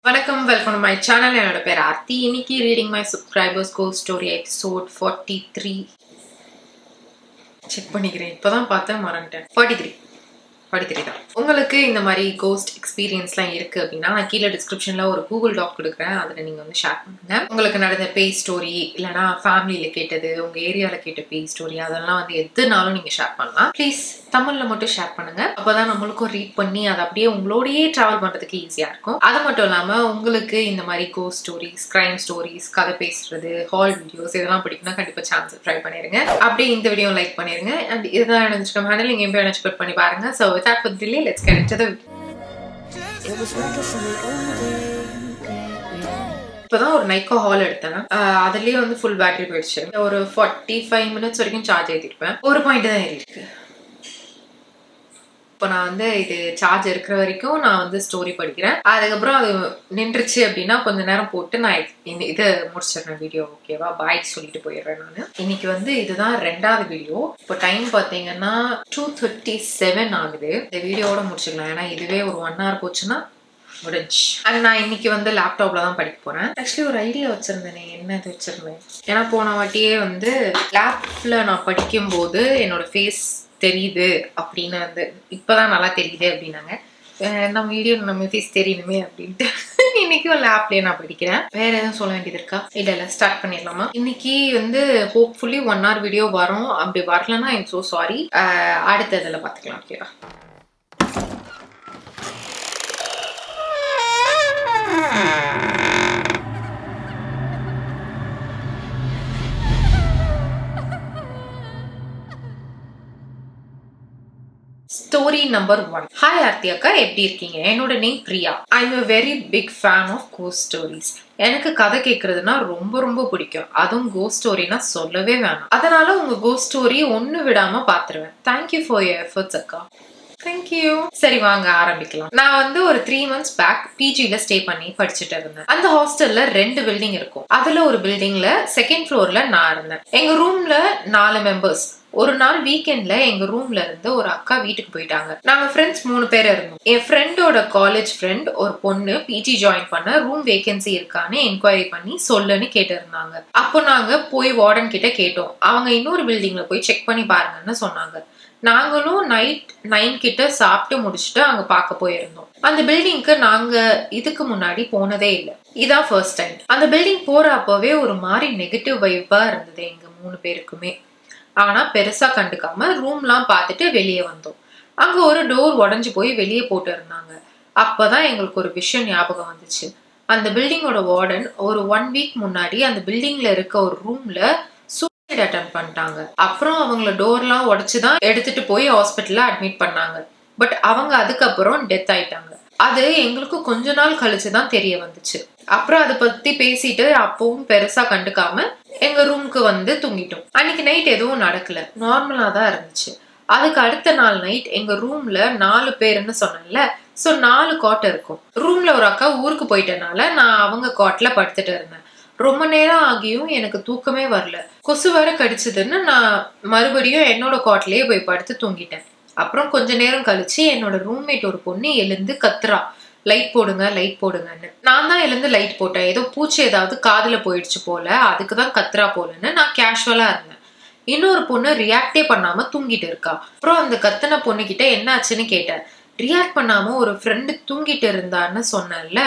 வணக்கம், welcome to my channel. என்னோட பேர் ஆர்த்தி. இன்னைக்கு reading my subscribers cost story episode 43 check பண்ணிக்கிறேன். இப்போதான் பார்த்தேன், மறந்துட்டேன். 43 தான். உங்களுக்கு இந்த மாதிரி கோஸ்ட் எக்ஸ்பீரியன்ஸ்லாம் இருக்கு அப்படின்னா நான் கீழே டிஸ்கிரிப்ஷன்ல ஒரு கூகுள் டாக் கொடுக்குறேன். அதில் நீங்க வந்து ஷேர் பண்ணுங்க. உங்களுக்கு நடந்த பேய் ஸ்டோரி, இல்லைனா ஃபேமிலியில கேட்டது, உங்க ஏரியால கேட்ட பேய் ஸ்டோரி, அதெல்லாம் வந்து எதுனாலும் நீங்க ஷேர் பண்ணலாம். ப்ளீஸ் தமிழ்ல மட்டும் ஷேர் பண்ணுங்க. அப்பதான் நம்மளுக்கும் ரீட் பண்ணி அதை அப்படியே உங்களோடயே டிராவல் பண்றதுக்கு ஈஸியா இருக்கும். அது மட்டும் இல்லாம உங்களுக்கு இந்த மாதிரி கோஸ்ட் ஸ்டோரிஸ், கிரைம் ஸ்டோரிஸ், கதை பேசுறது, ஹால் வீடியோஸ் இதெல்லாம் பிடிக்கும்னா கண்டிப்பா சேனல் சப்ஸ்கிரைப் பண்ணிருங்க. அப்படியே இந்த வீடியோ லைக் பண்ணிருங்க. அண்ட் இதுதான் இன்ஸ்டாகிராம் ஹேண்டில். நீங்க எப்பயும் எக்ஸ்பெக்ட் பண்ணி பாருங்க. So without further delay, let's get into the இப்பதான் ஒரு நைக்கோ ஹால் எடுத்தேன். அதுலயே வந்து ஃபுல் பேட்டரி போயிடுச்சு. ஒரு 45 மினிட்ஸ் வரைக்கும் சார்ஜ் ஏற்றிருப்பேன். ஒரு பாயிண்ட் தான் ஏறி இருக்கு. இப்போ நான் வந்து இது சார்ஜ் இருக்கிற வரைக்கும் நான் வந்து ஸ்டோரி படிக்கிறேன். அதுக்கப்புறம் அது நின்றுச்சு அப்படின்னா கொஞ்ச நேரம் போட்டு நான் இதை முடிச்சிடுறேன் வீடியோ. ஓகேவா? பாய் சொல்லிட்டு போயிடுறேன் நான். இன்னைக்கு வந்து இதுதான் 2வது வீடியோ. இப்போ டைம் பார்த்தீங்கன்னா 2:37 ஆகுது. இந்த வீடியோட முடிச்சுக்கலாம். ஏன்னா இதுவே ஒரு 1 hour போச்சுன்னா முடிஞ்சு. அண்ட் நான் இன்னைக்கு வந்து லேப்டாப்ல தான் படிக்க போறேன். ஆக்சுவலி ஒரு ஐடியா வச்சிருந்தேனே, என்ன இது வச்சிருந்தேன். ஏன்னா போன வாட்டியே வந்து லேப்ல நான் படிக்கும் போது என்னோட ஃபேஸ் தெரியுது அப்படின்னு வந்து இப்பதான் நல்லா தெரியுது அப்படின்னாங்க. நம்ம வீடியோ நம்ம ஃபேஸ் தெரியணுமே அப்படின்ட்டு இன்னைக்கு ஒரு லேப்லயே நான் படிக்கிறேன். வேற எதுவும் சொல்ல வேண்டியது இருக்கா? இல்ல ஸ்டார்ட் பண்ணிடலாமா? இன்னைக்கு வந்து ஹோப்ஃபுல்லி 1 hour வீடியோ வரும். அப்படி வரலன்னா ஐம் சோ சாரி. அடுத்த இதில் பார்த்துக்கலாம். ஓகேவா? Story number 1. ஹாய் ஆர்த்தி அக்கா, எப்படி இருக்கீங்க? என்னோட name Priya. I'm a very big fan of ghost stories. எனக்கு கதை கேட்கறதுனா ரொம்ப ரொம்ப பிடிக்கும். அதுவும் கோஸ்ட் ஸ்டோரினா சொல்லவே வேணாம். அதனால உங்க கோஸ்ட் ஸ்டோரி ஒண்ணு விடாம பாத்துருவேன். தேங்க்யூ ஃபார் யுவர் எஃபர்ட்ஸ் அக்கா. தேங்க்யூ. சரி வாங்க ஆரம்பிக்கலாம். நான் வந்து ஒரு 3 months பேக் பிஜில ஸ்டே பண்ணி படிச்சுட்டு இருந்தேன். அந்த ஹாஸ்டல்ல 2 பில்டிங் இருக்கும். அதுல ஒரு பில்டிங்ல செகண்ட் ஃப்ளோர்ல நான் இருந்தேன். எங்க ரூம்ல 4 மெம்பர்ஸ். ஒரு நாள் வீக்கெண்ட்ல எங்க ரூம்ல இருந்து ஒரு அக்கா வீட்டுக்கு போயிட்டாங்க. நாங்க ஃப்ரெண்ட்ஸ் 3 பேர் இருந்தோம். என் ஃப்ரெண்டோட காலேஜ் ஃப்ரெண்ட் ஒரு பொண்ணு பிஜி ஜாயின் பண்ண ரூம் வேகன்சி இருக்கான்னு என்கொயரி பண்ணி சொல்லுன்னு கேட்டு இருந்தாங்க. அப்போ நாங்க போய் வார்டன் கிட்ட கேட்டோம். அவங்க இன்னொரு பில்டிங்ல போய் செக் பண்ணி பாருங்கன்னு சொன்னாங்க. நாங்களும் நைட் 9 கிட்ட சாப்பிட்டு முடிச்சுட்டு அங்க பார்க்க போயிருந்தோம். அந்த பில்டிங்க்கு நாங்க இதுக்கு முன்னாடி போனதே இல்லை. இதான் ஃபர்ஸ்ட் டைம். அந்த பில்டிங் போறப்பவே ஒரு மாதிரி நெகட்டிவ் வைப்பா இருந்தது எங்க 3 பேருக்குமே. ஆனா பெருசா கண்டுக்காம ரூம்லாம் பார்த்துட்டு வெளியே வந்தோம். அங்க ஒரு டோர் உடஞ்சு போய் வெளியே போட்டு இருந்தாங்க. அப்பதான் எங்களுக்கு ஒரு விஷயம் ஞாபகம் வந்துச்சு. அந்த பில்டிங்கோட வார்டன் ஒரு 1 week முன்னாடி அந்த பில்டிங்ல இருக்க ஒரு ரூம்ல சூசைட் அட்டெம்ப்ட் பண்ணிட்டாங்க. அப்புறம் அவங்கள டோர்லாம் உடைச்சுதான் எடுத்துட்டு போய் ஹாஸ்பிட்டல்ல அட்மிட் பண்ணாங்க. பட் அவங்க அதுக்கப்புறம் டெத் ஆயிட்டாங்க. அது எங்களுக்கு கொஞ்ச நாள் கழிச்சுதான் தெரிய வந்துச்சு. அப்புறம் அதை பத்தி பேசிட்டு அப்பவும் பெருசா கண்டுக்காம எங்க ரூம்க்கு வந்து தூங்கிட்டோம். அன்னைக்கு நைட் எதுவும் நடக்கல, நார்மலா தான் இருந்துச்சு. அதுக்கு அடுத்த நாள் நைட் எங்க ரூம்ல 4 பேருன்னு சொன்னேன்ல, சோ 4 காட் இருக்கும். ரூம்ல ஒரு அக்கா ஊருக்கு போயிட்டனால நான் அவங்க காட்ல படுத்துட்டு இருந்தேன். ரொம்ப நேரம் ஆகியும் எனக்கு தூக்கமே வரல. கொசு வேற கடிச்சதுன்னு நான் மறுபடியும் என்னோட காட்லயே போய் படுத்து தூங்கிட்டேன். அப்புறம் கொஞ்ச நேரம் கழிச்சு என்னோட ரூம்மேட் ஒரு பொண்ணு எழுந்து கத்துறா, லைட் போடுங்க லைட் போடுங்கன்னு. நான் தான் எழுந்து லைட் போட்டேன். ஏதோ பூச்சி ஏதாவது காதுல போயிடுச்சு போல, அதுக்குதான் கத்துறா போலன்னு நான் கேஷுவலா இருந்தேன். இன்னொரு பொண்ணு ரியாக்டே பண்ணாம தூங்கிட்டு இருக்கா. அப்புறம் அந்த கத்துன பொண்ணு கிட்ட என்ன ஆச்சுன்னு கேட்டேன். ரியாக்ட் பண்ணாம ஒரு ஃப்ரெண்டு தூங்கிட்டு இருந்தான்னு சொன்னேன்ல,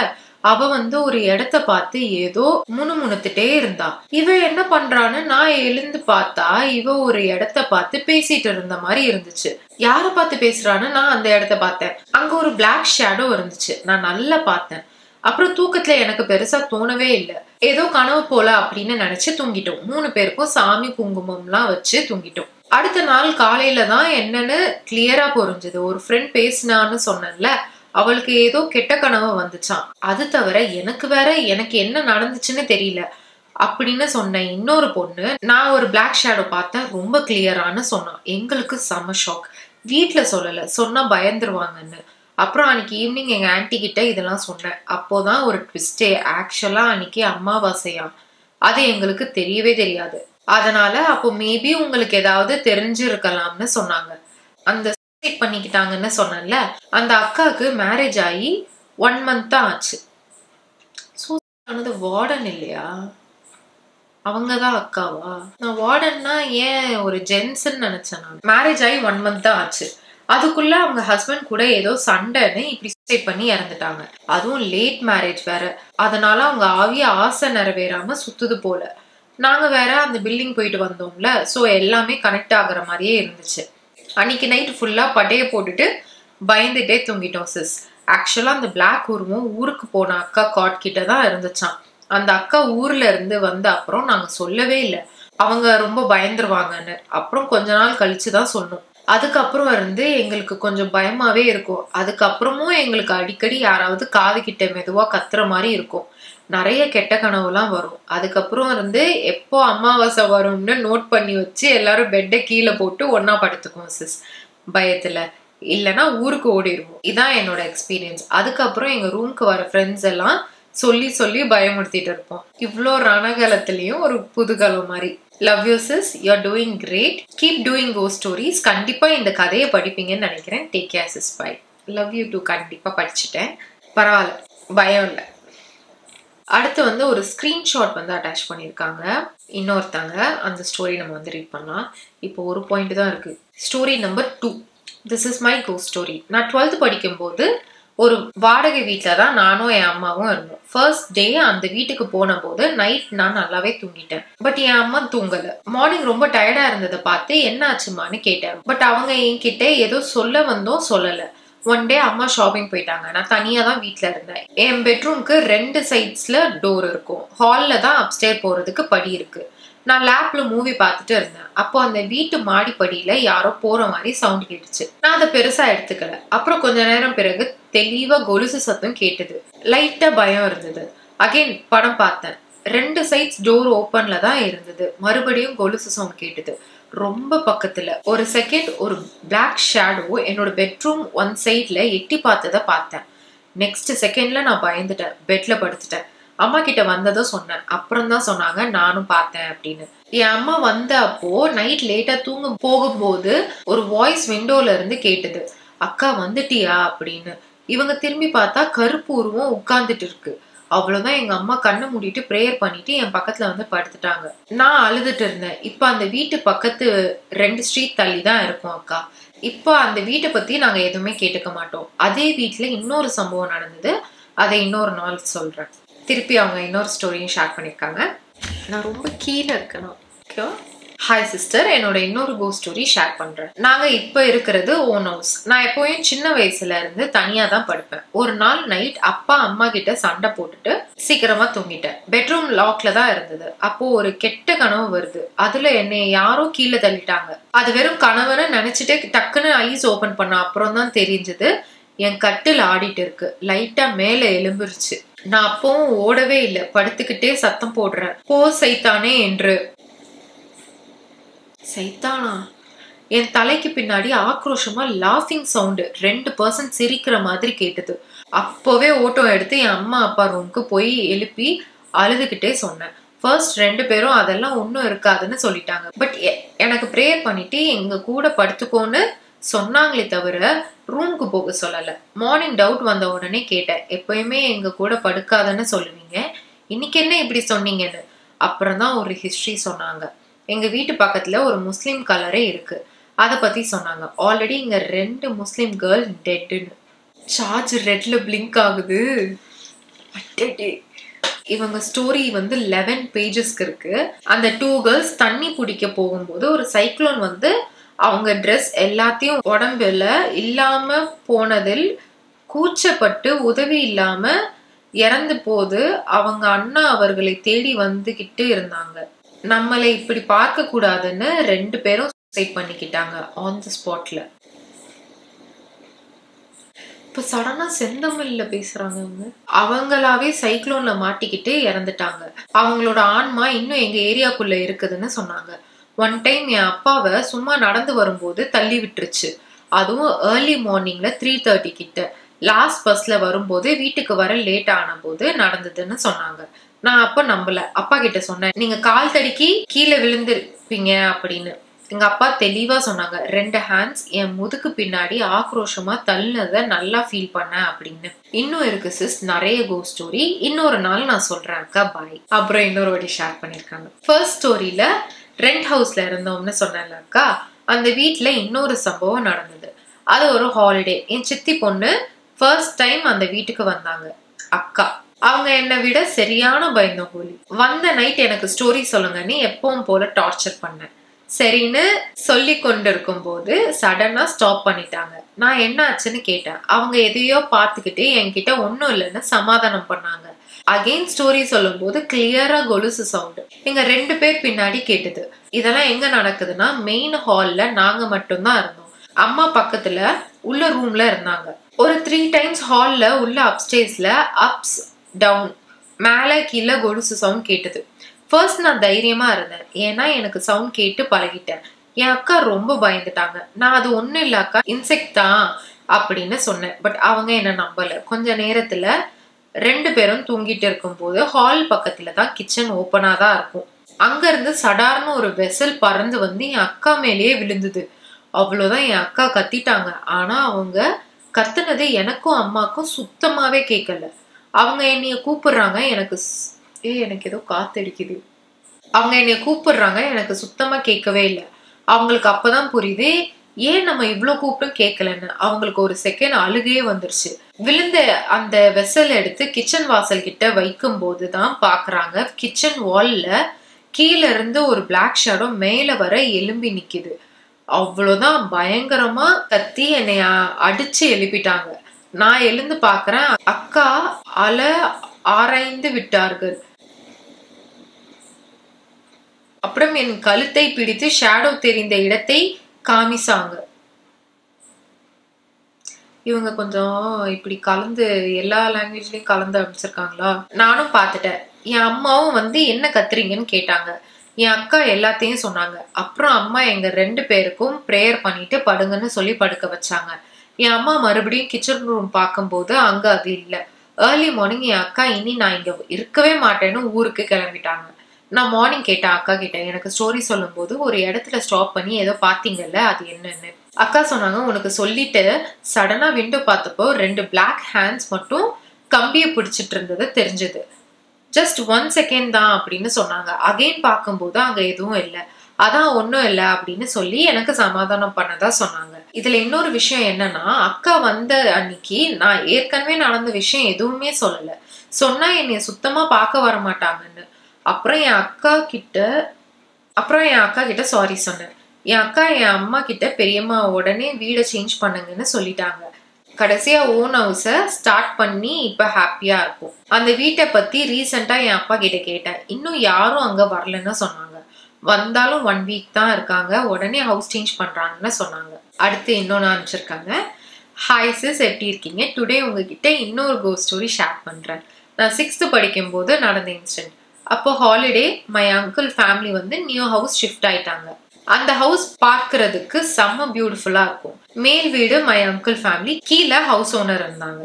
அவ வந்து ஒரு இடத்த பார்த்து ஏதோ முணுமுணுத்துட்டே இருந்தா. இவ என்ன பண்றான்னு நான் எழுந்து பார்த்தா இவ ஒரு இடத்த பார்த்து பேசிட்டு இருந்த மாதிரி இருந்துச்சு. யார பார்த்து பேசுறான்னு நான் அந்த இடத்த பார்த்தேன். அங்க ஒரு பிளாக் ஷேடோ இருந்துச்சு. நான் நல்லா பார்த்தேன். அப்புறம் தூக்கத்துல எனக்கு பெருசா தோணவே இல்லை. ஏதோ கனவு போல அப்படின்னு நினைச்சு தூங்கிட்டோம். 3 பேருக்கும் சாமி குங்குமம்லாம் வச்சு தூங்கிட்டோம். அடுத்த நாள் காலையில தான் என்னன்னு கிளியரா புரிஞ்சது. ஒரு ஃப்ரெண்ட் பேசினான்னு சொன்னேன்ல, அவளுக்கு ஏதோ கெட்ட கனவு வந்துச்சான். அது தவிர எனக்கு என்ன நடந்துச்சுன்னு தெரியல அப்படின்னு சொன்ன இன்னொரு பொண்ணு நான் ஒரு பிளாக் ஷேடோ பார்த்தேன், ரொம்ப கிளியரானு சொன்னான். எங்களுக்கு செம ஷாக். வீட்டுல சொல்லல, சொன்னா பயந்துருவாங்கன்னு. அப்புறம் அன்னைக்கு ஈவினிங் எங்க ஆன்டி கிட்ட இதெல்லாம் சொன்னேன். அப்போதான் ஒரு ட்விஸ்டே. ஆக்சுவலா அன்னைக்கு அமாவாசையா, அது எங்களுக்கு தெரியவே தெரியாது. அதனால அப்போ மேபி உங்களுக்கு ஏதாவது தெரிஞ்சிருக்கலாம்னு சொன்னாங்க. அந்த பண்ணிக்கிட்டாங்கன்னு சொன்னேன்ல, அந்த அக்காவுக்கு மேரேஜ் ஆகி 1 month தான் ஆச்சு. ஆனது வார்டன் இல்லையா? அவங்கதான் அக்காவா? நான் வார்டன்னா ஏன் ஒரு ஜென்ஸ்ன்னு நினைச்சேன். நான் மேரேஜ் ஆகி 1 month தான் ஆச்சு. அதுக்குள்ள அவங்க ஹஸ்பண்ட் கூட ஏதோ சண்டைன்னு இப்படி சூசைட் பண்ணி இறந்துட்டாங்க. அதுவும் லேட் மேரேஜ் வேற. அதனால அவங்க ஆவிய ஆசை நிறைவேறாம சுத்துது போல. நாங்க வேற அந்த பில்டிங் போயிட்டு வந்தோம்ல, சோ எல்லாமே கனெக்ட் ஆகுற மாதிரியே இருந்துச்சு. அன்னைக்கு நைட் ஃபுல்லா பட்டைய போட்டுட்டு பயந்துட்டே தூங்கிட்டோம் சிஸ். ஆக்சுவலா அந்த பிளாக் உருவம் ஊருக்கு போன அக்கா காட் கிட்ட தான் இருந்துச்சான். அந்த அக்கா ஊர்ல இருந்து வந்த அப்புறம் நாங்க சொல்லவே இல்லை. அவங்க ரொம்ப பயந்துருவாங்கன்னு. அப்புறம் கொஞ்ச நாள் கழிச்சுதான் சொன்னோம். அதுக்கப்புறம் இருந்து எங்களுக்கு கொஞ்சம் பயமாவே இருக்கும். அதுக்கப்புறமும் எங்களுக்கு அடிக்கடி யாராவது காது கிட்ட மெதுவா கத்துற மாதிரி இருக்கும். நிறைய கெட்ட கனவுலாம் வரும். அதுக்கப்புறம் இருந்து எப்போ அமாவாசை வரும்னு நோட் பண்ணி வச்சு எல்லாரும் பெட்டை கீழே போட்டு ஒன்னா படுத்துக்குவோம் சிஸ், பயத்துல. இல்லைன்னா ஊருக்கு ஓடிடுவோம். இதான் என்னோட எக்ஸ்பீரியன்ஸ். அதுக்கப்புறம் எங்க ரூம்க்கு வர ஃப்ரெண்ட்ஸ் எல்லாம் சொல்லி சொல்லி பயமுறுத்திட்டு இருப்போம். இவ்வளோ ரணகலத்திலையும் ஒரு புதுகலம் மாதிரி. Love you sis, you are doing great. Keep doing ghost stories. கண்டிப்பா இந்த கதையை படிப்பீங்கன்னு நினைக்கிறேன். Take care sis, bye. Love you too. கண்டிப்பா படிச்சுட்டேன், பரவாயில்ல, பயம் இல்லை. அடுத்து ஒரு ஸ்கிரீன்ஷாட் அட்டாச் பண்ணியிருக்காங்க இன்னொருத்தாங்க. அந்த ஸ்டோரி நம்ம ரீட் பண்ணலாம். இப்போ ஒரு பாயிண்ட் தான் இருக்கு. Story number 2. This is my ghost story. நான் 12th படிக்கும்போது ஒரு வாடகை வீட்டில் தான் நானும் என் அம்மாவும் இருந்தோம். ஃபர்ஸ்ட் டே அந்த வீட்டுக்கு போன போது நைட் நான் நல்லாவே தூங்கிட்டேன். பட் என் அம்மா தூங்கல. மார்னிங் ரொம்ப டயர்டா இருந்ததை பார்த்து என்ன ஆச்சுமான்னு கேட்டேன். பட் அவங்க என்கிட்ட ஏதோ சொல்ல வந்தோம், சொல்லல. ஒன் டே அம்மா ஷாப்பிங் போயிட்டாங்க. நான் தனியா தான் வீட்டுல இருந்தேன். என் பெட்ரூம்க்கு 2 சைட்ஸ்ல டோர் இருக்கும். ஹால்ல தான் அப்ஸ்டேர் போறதுக்கு படி இருக்கு. நான் லேப்ல மூவி பார்த்துட்டு இருந்தேன். அப்போ அந்த வீட்டு மாடிப்படியில யாரோ போற மாதிரி சவுண்ட் கேட்டுச்சு. நான் அதை பெருசா எடுத்துக்கல. அப்புறம் கொஞ்ச நேரம் பிறகு தெளிவா கொலுசு சத்தம் கேட்டது. லைட்டா பயம் இருந்தது. அகைன் படம் பார்த்தேன். 2 சைட்ஸ் டோர் ஓப்பன்ல தான் இருந்தது. மறுபடியும் கொலுசு சவுண்ட் கேட்டது, ரொம்ப பக்கத்துல. ஒரு செகண்ட் ஒரு பிளாக் ஷேடோ என்னோட பெட்ரூம் ஒன் சைட்ல எட்டி பார்த்ததை பார்த்தேன். நெக்ஸ்ட் செகண்ட்ல நான் பயந்துட்டேன். பெட்ல படுத்துட்டேன். அம்மா கிட்ட வந்ததும் சொன்னேன். அப்புறம் தான் சொன்னாங்க நானும் பார்த்தேன் அப்படின்னு. என் அம்மா வந்த அப்போ நைட் லேட்டா தூங்க போகும்போது ஒரு வாய்ஸ் விண்டோல இருந்து கேட்டது, அக்கா வந்துட்டியா அப்படின்னு. இவங்க திரும்பி பார்த்தா கருப்பு உருவம் உட்கார்ந்துட்டு இருக்கு. அவ்வளவுதான். எங்க அம்மா கண்ணை மூடிட்டு பிரேயர் பண்ணிட்டு என் பக்கத்துல படுத்துட்டாங்க. நான் அழுதுட்டு இருந்தேன். இப்ப அந்த வீட்டு பக்கத்து 2 ஸ்ட்ரீட் தள்ளி தான் இருக்கும் அக்கா. இப்ப அந்த வீட்டை பத்தி நாங்க எதுவுமே கேட்டுக்க மாட்டோம். அதே வீட்டுல இன்னொரு சம்பவம் நடந்தது. அதை இன்னொரு நாள் சொல்றேன். திருப்பி அவங்க இன்னொரு ஸ்டோரியும் ஷேர் பண்ணியிருக்காங்க. நான் ரொம்ப கீழே இருக்கேன். ஓகே. ஹாய் சிஸ்டர், என்னோட இன்னொரு கோஸ்ட் ஸ்டோரி ஷேர் பண்றேன். நாங்க இப்ப இருக்கிறது ஓன் ஹவுஸ். நான் எப்பவும் சின்ன வயசுல இருந்து தனியா தான் படுப்பேன். ஒரு நாள் நைட் அப்பா அம்மா கிட்ட சண்டை போட்டுட்டு சீக்கிரமா தூங்கிட்டேன். பெட்ரூம் லாக்ல தான் இருந்தது. அப்போ ஒரு கெட்ட கனவு வருது. அதுல என்னை யாரோ கீழே தள்ளிட்டாங்க. அது வெறும் கனவுன்னு நினைச்சிட்டு டக்குன்னு ஐஸ் ஓபன் பண்ண அப்புறம் தான் தெரிஞ்சது என் கட்டில் ஆடிட்டு இருக்கு. லைட்டா மேல எலும்பிருச்சு. நான் அப்பவும் ஓடவே இல்லை, படுத்துக்கிட்டே சத்தம் போடுறேன், போ சைத்தானே என்று. சைத்தானா? என் தலைக்கு பின்னாடி ஆக்ரோஷமா லாஃபிங் சவுண்டு, 2% சிரிக்கிற மாதிரி கேட்டது. அப்போவே ஓட்டம் எடுத்து என் அம்மா அப்பா ரூமுக்கு போய் எழுப்பி அழுதுகிட்டே சொன்னேன். ஃபர்ஸ்ட் 2 பேரும் அதெல்லாம் ஒன்றும் இருக்காதுன்னு சொல்லிட்டாங்க. பட் எனக்கு ப்ரேயர் பண்ணிட்டு எங்க கூட படுத்துக்கோன்னு சொன்னாங்களே தவிர ரூமுக்கு போக சொல்லல. மார்னிங் டவுட் வந்த உடனே கேட்டேன், எப்பயுமே எங்க கூட படுக்காதன்னு சொல்லுவீங்க, இன்னைக்கு என்ன இப்படி சொன்னீங்கன்னு. அப்புறம் தான் ஒரு ஹிஸ்டரி சொன்னாங்க. எங்க வீட்டு பக்கத்துல ஒரு முஸ்லீம் கலரே இருக்கு, அதை பத்தி சொன்னாங்க. ஆல்ரெடி இங்க 2 முஸ்லீம் கேர்ள் டெட்னு. சார்ஜ் ரெட்ல பிளிங்க் ஆகுது. இவங்க ஸ்டோரி 11 பேஜஸ்க்கு இருக்கு. அந்த 2 கேர்ள்ஸ் தண்ணி பிடிக்க போகும்போது ஒரு சைக்ளோன் அவங்க ட்ரெஸ் எல்லாத்தையும் உடம்புல இல்லாம போனதில் கூச்சப்பட்டு உதவி இல்லாம இறந்து போது அவங்க அண்ணா அவர்களை தேடி வந்துகிட்டு இருந்தாங்க. நம்மளை இப்படி பார்க்க கூடாதுன்னு 2 பேரும் சூசைட் பண்ணிக்கிட்டாங்க ஆன் தி ஸ்பாட்ல. இப்ப சடனா செந்தமிழ்ல பேசுறாங்க. அவங்களாவே சைக்ளோன்ல மாட்டிக்கிட்டு இறந்துட்டாங்க. அவங்களோட ஆன்மா இன்னும் எங்க ஏரியாக்குள்ள இருக்குதுன்னு சொன்னாங்க. ஒன் டைம் என் அப்பாவை சும்மா நடந்து வரும்போது தள்ளி விட்டுருச்சு. அதுவும் ஏர்லி மார்னிங்ல 3:30 கிட்ட. லாஸ்ட் பஸ்ல வரும்போது வீட்டுக்கு வர லேட் ஆன போது நடந்ததுன்னு சொன்னாங்க. நான் அப்ப நம்பல. அப்பா கிட்ட சொன்னேன், நீங்க கால் தடிக்கி கீழே விழுந்திருப்பீங்க அப்படின்னு. எங்க அப்பா தெளிவா சொன்னாங்க, 2 ஹேண்ட்ஸ் என் முதுக்கு பின்னாடி ஆக்ரோஷமா தள்ளினதை நல்லா ஃபீல் பண்ணேன் அப்படின்னு. இன்னும் இருக்கு சிஸ் நிறைய கோஸ்ட் ஸ்டோரி. இன்னொரு நாள் நான் சொல்றேன் அக்கா. பாய். அப்புறம் இன்னொரு வாட்டி ஷேர் பண்ணிருக்காங்க. ஃபர்ஸ்ட் ஸ்டோரியில ரெண்ட் ஹவுஸ்ல இருந்தோம்னு சொன்னேன்ல அக்கா, அந்த வீட்டுல இன்னொரு சம்பவம் நடந்தது. அது ஒரு ஹாலிடே. என் சித்தி பொண்ணு ஃபர்ஸ்ட் டைம் அந்த வீட்டுக்கு வந்தாங்க. அக்கா அவங்க என்னை விட சரியான பயந்தகோலி. வந்த நைட் எனக்கு ஸ்டோரி சொல்லுங்கன்னு எப்பவும் போல டார்ச்சர் பண்ணேன். சரின்னு சொல்லி கொண்டிருக்கும் போது சடனா ஸ்டாப் பண்ணிட்டாங்க. நான் என்ன ஆச்சுன்னு கேட்டேன். அவங்க எதையோ பார்த்துக்கிட்டு என்கிட்ட ஒன்னும் இல்லைன்னு சமாதானம் பண்ணாங்க. அகெயின் ஸ்டோரி சொல்லும் போது கிளியரா கொலுசு சவுண்ட் எங்க 2 பேர் பின்னாடி கேட்டது. இதெல்லாம் எங்க நடக்குதுன்னா மெயின் ஹால்ல நாங்க மட்டும்தான் இருந்தோம். அம்மா பக்கத்துல உள்ள ரூம்ல இருந்தாங்க. ஒரு 3 டைம்ஸ் ஹால்ல உள்ள அப்ஸ்டேர்ஸ்ல அப்ஸ் டவுன் மேல கீழே கொலுசு சவுண்ட் கேட்டது. ஃபர்ஸ்ட் நான் தைரியமா இருந்தேன், ஏன்னா எனக்கு சவுண்ட் கேட்டு பழகிட்டேன். என் அக்கா ரொம்ப பயந்துட்டாங்க. நான் அது ஒண்ணும் இல்ல அக்கா, இன்செக்ட் தான் அப்படின்னு சொன்னேன். பட் அவங்க என்ன நம்பல. கொஞ்ச நேரத்துல 2 பேரும் தூங்கிட்டு இருக்கும் போது ஹால் பக்கத்துல தான் கிச்சன் ஓப்பனா தான் இருக்கும். அங்க இருந்து சடார்னு ஒரு வெசல் பறந்து வந்து என் அக்கா மேலேயே விழுந்தது. அவ்வளவுதான், என் அக்கா கத்திட்டாங்க. ஆனா அவங்க கத்துனது எனக்கும் அம்மாக்கும் சுத்தமாவே கேட்கல. அவங்க என்னைய கூப்பிடுறாங்க, எனக்கு ஏதோ காத்தடிக்குது. அவங்க என்னைய கூப்பிடுறாங்க, எனக்கு சுத்தமா கேட்கவே இல்லை. அவங்களுக்கு அப்பதான் புரியுது ஏன் நம்ம இவ்வளவு கூப்பிட்டும் கேட்கலன்னு. அவங்களுக்கு ஒரு செகண்ட் அழுகையே வந்துருச்சு. விழுந்த அந்த வெசல் எடுத்து கிச்சன் வாசல் கிட்ட வைக்கும் போதுதான் பாக்குறாங்க கிச்சன் வால்ல கீழே இருந்து ஒரு பிளாக் ஷேடோ மேல வர எலும்பி நிக்குது. அவ்வளவுதான், பயங்கரமா கத்தி என்னைய அடிச்சு எழுப்பிட்டாங்க. நான் எழுந்து பாக்குறேன், அக்கா ஆராய்ந்து விட்டார்கள். அப்புறம் என் கழுத்தை பிடித்து ஷேடோ தெரிந்த இடத்தை காமிச்சாங்க. இவங்க கொஞ்சம் இப்படி கலந்து எல்லா லாங்குவேஜ்லயும் கலந்து அமைச்சிருக்காங்களா. நானும் பார்த்துட்டேன். என் அம்மாவும் வந்து என்ன கத்துறீங்கன்னு கேட்டாங்க. என் அக்கா எல்லாத்தையும் சொன்னாங்க. அப்புறம் அம்மா எங்க 2 பேருக்கும் ப்ரேயர் பண்ணிட்டு படுங்கன்னு சொல்லி படுக்க வச்சாங்க. என் அம்மா மறுபடியும் கிச்சன் ரூம் பார்க்கும்போது அங்க அது இல்லை. ஏர்லி மார்னிங் என் அக்கா இனி நான் இங்க இருக்கவே மாட்டேன்னு ஊருக்கு கிளம்பிட்டாங்க. நான் மார்னிங் கேட்டேன் அக்கா கிட்ட, எனக்கு ஸ்டோரி சொல்லும் போது ஒரு இடத்துல ஸ்டாப் பண்ணி ஏதோ பாத்தீங்கல்ல, அது என்னன்னு. அக்கா சொன்னாங்க, உனக்கு சொல்லிட்டு சடனா விண்டோ பார்த்தப்போ 2 பிளாக் ஹேண்ட்ஸ் மட்டும் கம்பியை பிடிச்சிட்டு இருந்தது தெரிஞ்சது. ஜஸ்ட் 1 செகண்ட் தான் அப்படின்னு சொன்னாங்க. அகைன் பார்க்கும்போது அங்க எதுவும் இல்லை. அதான் ஒன்னும் இல்லை அப்படின்னு சொல்லி எனக்கு சமாதானம் பண்ணதா சொன்னாங்க. இதுல இன்னொரு விஷயம் என்னன்னா, அக்கா வந்த அன்னைக்கு நான் ஏற்கனவே நடந்த விஷயம் எதுவுமே சொல்லல. சொன்னா என்னைய சுத்தமா பார்க்க வர மாட்டாங்கன்னு. அப்புறம் என் அக்கா கிட்ட சாரி சொன்னேன். என் அக்கா என் அம்மா கிட்ட பெரியம்மா உடனே வீடை சேஞ்ச் பண்ணுங்கன்னு சொல்லிட்டாங்க. கடைசியா ஓன் ஹவுஸ ஸ்டார்ட் பண்ணி இப்ப ஹாப்பியா இருக்கும். அந்த வீட்டை பத்தி ரீசெண்டா என் அப்பா கிட்ட கேட்டேன். இன்னும் யாரும் அங்க வரலன்னு சொன்னாங்க. வந்தாலும் 1 வீக் தான் இருக்காங்க, உடனே ஹவுஸ் சேஞ்ச் பண்றாங்கன்னு சொன்னாங்க. அடுத்து இன்னொன்னு அனுப்பிச்சிருக்காங்க. ஹாய் சிஸ், எப்படி இருக்கீங்க? டுடே உங்ககிட்ட இன்னொரு கோஸ்ட் ஸ்டோரி ஷேர் பண்றேன். நான் 6th படிக்கும் போது நடந்த இன்சிடென்ட். அப்போ ஹாலிடே மை அங்கிள் ஃபேமிலி வந்து நியூ ஹவுஸ் ஷிஃப்ட் ஆயிட்டாங்க. அந்த ஹவுஸ் பார்க்கறதுக்கு செம்ம பியூட்டிஃபுல்லா இருக்கும். மேல் வீடு மை அங்கிள் ஃபேமிலி, கீழே ஹவுஸ் ஓனர் இருந்தாங்க.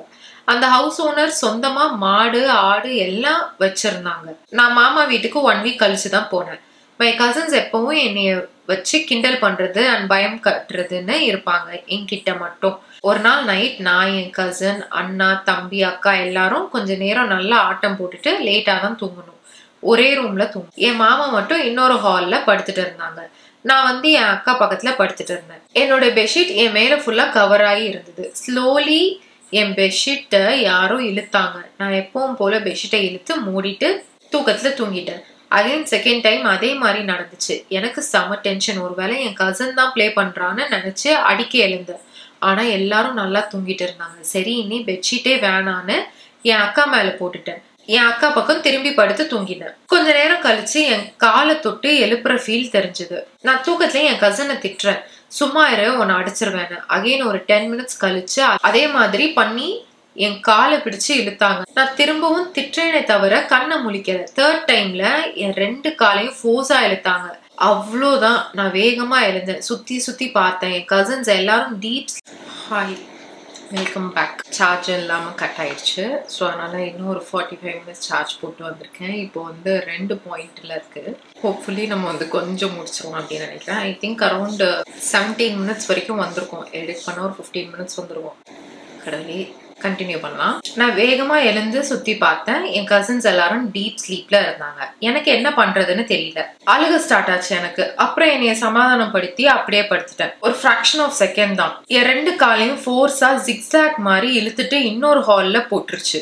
அந்த ஹவுஸ் ஓனர் சொந்தமா மாடு ஆடு எல்லாம் வச்சிருந்தாங்க. நான் மாமா வீட்டுக்கு 1 வீக் கழிச்சுதான் போனேன். மை கசின்ஸ் எப்பவும் என்னைய வச்சு கிண்டல் பண்றது அண்ட் பயம் கட்டுறதுன்னு இருப்பாங்க என்கிட்ட மட்டும். ஒரு நாள் நைட் நான் என் கசின் அண்ணா தம்பி அக்கா எல்லாரும் கொஞ்ச நேரம் நல்லா ஆட்டம் போட்டுட்டு லேட்டா தான் தூங்கணும். ஒரே ரூம்ல தூங்கும். என் மாமா மட்டும் இன்னொரு ஹால்ல படுத்துட்டு இருந்தாங்க. நான் வந்து என் அக்கா பக்கத்துல படுத்துட்டு இருந்தேன். என்னோட பெட்ஷீட் என் மேல ஃபுல்லா கவர் ஆகி இருந்தது. ஸ்லோலி என் பெட்ஷீட்டை யாரோ இழுத்தாங்க. நான் எப்பவும் போல பெட்ஷீட்டை இழுத்து மூடிட்டு தூக்கத்துல தூங்கிட்டேன். அகைன் செகண்ட் டைம் அதே மாதிரி நடந்துச்சு. எனக்கு செம டென்ஷன். ஒருவேளை என் கசின் தான் பிளே பண்றான்னு நினைச்சு அடிக்க எழுந்தேன். ஆனா எல்லாரும் நல்லா தூங்கிட்டு இருந்தாங்க. சரி இனி பெட்ஷீட்டே வேணான்னு என் அக்கா மேல போட்டுட்டேன். என் அக்கா பக்கம் திரும்பி படுத்து தூங்கினேன். கொஞ்ச நேரம் கழிச்சு என் காலை தொட்டு எழுப்புற ஃபீல் தெரிஞ்சது. நான் தூக்கத்துல என் கசினை திட்டுறேன், சும்மா இரு உன்னை அடிச்சிருவேன். அகைன் ஒரு 10 மினிட்ஸ் கழிச்சு அதே மாதிரி பண்ணி என் காலை பிடிச்சு இழுத்தாங்க. நான் திரும்பவும் திட்டுறேனே தவிர கண்ணை முழிக்கல. 3rd டைம்ல என் 2 காலையும் ஃபோர்ஸா இழுத்தாங்க. அவ்வளோதான், நான் வேகமா எழுந்தேன். சுத்தி சுத்தி பார்த்தேன். என் கசின்ஸ் எல்லாரும் deep hi welcome back. Charge இல்லாமல் கட் ஆயிடுச்சு. ஸோ அதனால் இன்னும் ஒரு 45 மினிட்ஸ் சார்ஜ் போட்டு வந்திருக்கேன். இப்போ வந்து 2 பாயிண்டில் இருக்குது. ஹோப்ஃபுல்லி நம்ம வந்து கொஞ்சம் முடிச்சிருவோம் அப்படின்னு நினைக்கிறேன். ஐ திங்க் அரௌண்ட் 17 மினிட்ஸ் வரைக்கும் வந்திருக்கோம். எடிட் பண்ண ஒரு 15 மினிட்ஸ் வந்துருவோம். கடவுளே, கண்டினியூ பண்ணலாம். நான் வேகமா எழுந்து சுத்தி பார்த்தேன். என் கசின்ஸ் எல்லாரும் டீப் ஸ்லீப்ல இருந்தாங்க. எனக்கு என்ன பண்றதுன்னு தெரியல. அழுக ஸ்டார்ட் ஆச்சு எனக்கு. அப்புறம் என்னைய சமாதானம் படுத்தி அப்படியே படுத்துட்டேன். ஒரு ஃபிராக்ஷன் ஆஃப் செகண்ட் தான் என் 2 காலையும் ஃபோர்ஸா ஜிக்ஸாக் மாதிரி இழுத்துட்டு இன்னொரு ஹால்ல போட்டுருச்சு.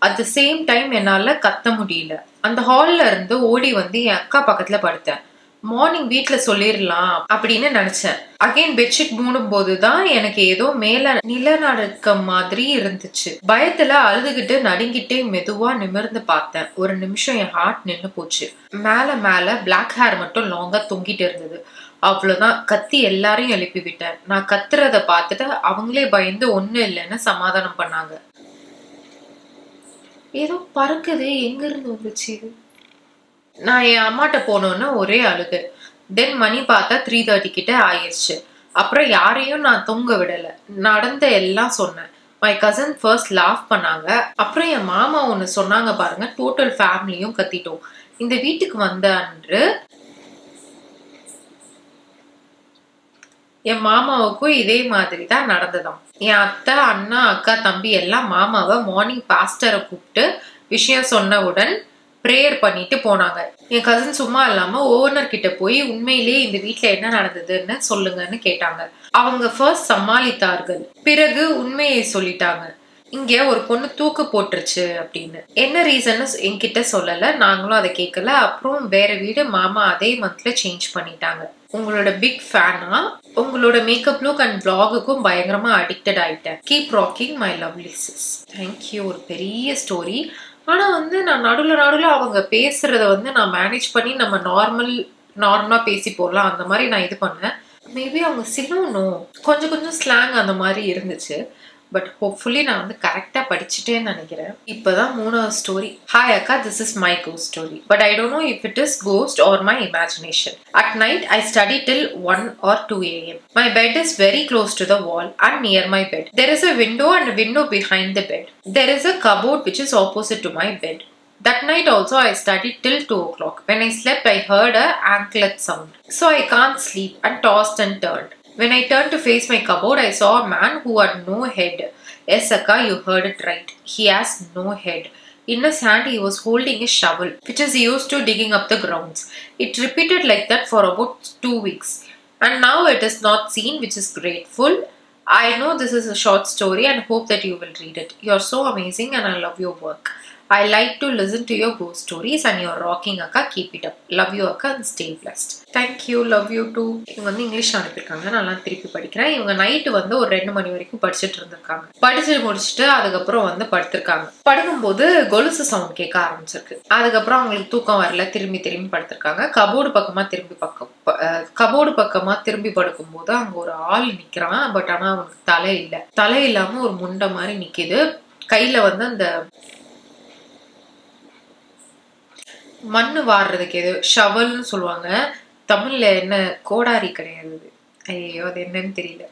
அட் த சேம் டைம் என்னால கத்த முடியல. அந்த ஹால்ல இருந்து ஓடி வந்து என் அக்கா பக்கத்துல படுத்தேன். மார்னிங் வீட்டுல சொல்லிடலாம் அப்படின்னு நினைச்சேன். அகைன் பெட்ஷீட் மூடும் போதுதான் எனக்கு ஏதோ மேல நிலநடுக்கம் மாதிரி இருந்துச்சு. பயத்துல அழுதுகிட்டு நடுங்கிட்டே மெதுவா நிமிர்ந்து பார்த்தேன். ஒரு நிமிஷம் என் ஹார்ட் நின்னு போச்சு. மேல பிளாக் ஹேர் மட்டும் லாங்கா தொங்கிட்டு இருந்தது. அவ்வளவுதான். கத்தி எல்லாரையும் எழுப்பி விட்டேன். நான் கத்துறத பார்த்துட்டு அவங்களே பயந்து ஒண்ணு இல்லைன்னு சமாதானம் பண்ணாங்க. ஏதோ பறக்குது, எங்க இருந்து வந்துச்சு இது? நான் என் அம்மாட்ட போனோன்னு ஒரே அழுகு. தென் மணி பார்த்தா 3:30 கிட்ட ஆயிடுச்சு. அப்புறம் யாரையும் நான் தூங்க விடல. நடந்த எல்லாம் சொன்னேன். மை கசன் ஃபர்ஸ்ட் லாஃப் பண்ணாங்க. அப்புறம் என் மாமா ஒன்று சொன்னாங்க பாருங்க. டோட்டல் ஃபேமிலியும் கத்திட்டோம். இந்த வீட்டுக்கு வந்த அன்று என் மாமாவுக்கும் இதே மாதிரி தான் நடந்ததாம். என் அத்தை, அண்ணா, அக்கா, தம்பி எல்லாம் மாமாவை மார்னிங் பாஸ்டரை கூப்பிட்டு விஷயம் சொன்னவுடன் ப்ரேயர் பண்ணிட்டு போனாங்க. என் கசின் சும்மா இல்லாம ஓனர் கிட்ட போய் உண்மையிலேயே இந்த வீட்டுல என்ன நடந்ததுன்னு சொல்லுங்கன்னு கேட்டாங்க. அவங்க ஃபர்ஸ்ட் சமாளித்தார்கள். பிறகு உண்மையை சொல்லிட்டாங்க. இங்க ஒரு பொண்ணு தூக்கு போட்டுருச்சு அப்படின்னு. என்ன ரீசன்னு என்கிட்ட சொல்லல. நாங்களும் அதை கேட்கல. அப்புறம் வேற வீடு மாமா அதே மந்த்ல சேஞ்ச் பண்ணிட்டாங்க. உங்களோட பிக் ஃபேனா. உங்களோட மேக்கப் லுக் அண்ட் vlogக்கும் பயங்கரமா அடிக்டட் ஆயிட்டேன். Keep rocking my lovely sis. Thank you. ஒரு பெரிய ஸ்டோரி. ஆனா வந்து நான் நடுவில் அவங்க பேசுறத வந்து நான் மேனேஜ் பண்ணி நம்ம நார்மலா பேசி போடலாம் அந்த மாதிரி நான் இது பண்ணேன். மேபி அவங்க சிலோனும் கொஞ்சம் ஸ்லாங் அந்த மாதிரி இருந்துச்சு. பட் ஹோப்ஃபுல்லி நான் வந்து கரெக்டா படிச்சுட்டேன்னு நினைக்கிறேன். இப்பதான் 3வது ஸ்டோரி. ஹாய் அக்கா, this is my ghost story. But I don't know if it is cost R my imagination. At night I study till 1 or 2 a.m. My bed is very close to the wall and near my bed. There is a window and a window behind the bed. There is a cupboard which is opposite to my bed. That night also I studied till 2 o'clock. When I slept I heard a anklet sound. So I can't sleep and tossed and turned. When I turned to face my cupboard, I saw a man who had no head. Yes, Akka, you heard it right. He has no head. In his hand, he was holding a shovel, which is used to digging up the grounds. It repeated like that for about 2 weeks. And now it is not seen, which is grateful. I know this is a short story and hope that you will read it. You are so amazing and I love your work. I like to listen to your ghost stories and you're rocking, Akka. Keep it up. Love you, Akka, and stay blessed. Thank you. Love you too. இவங்க வந்து English அனுப்பியிருக்காங்க. நான் திருப்பி படிக்கிறேன். இவங்க night வந்து ஒரு 2 மணி வரைக்கும் படிச்சுட்டு இருந்திருக்காங்க. படிச்சு முடிச்சுட்டு அதுக்கப்புறம் வந்து படுத்திருக்காங்க. படுக்கும்போது கொலுசு சவுண்ட் கேட்க ஆரம்பிச்சிருக்கு. அதுக்கப்புறம் அவங்களுக்கு தூக்கம் வரல. திரும்பி படுத்திருக்காங்க. கபோர்டு பக்கமா திரும்பி படுக்கும்போது அங்க ஒரு ஆள் நிக்கிறான். பட் ஆனா அவனுக்கு தலை இல்லாம ஒரு முண்டை மாதிரி நிக்குது. கையில வந்து அந்த மண்ணு வாடுறதுக்கு ஏதோ ஷவல்னு சொல்லுவாங்க. தமிழ்ல என்ன, கோடாரி கிடையாது. ஐயோ, அது என்னன்னு தெரியல.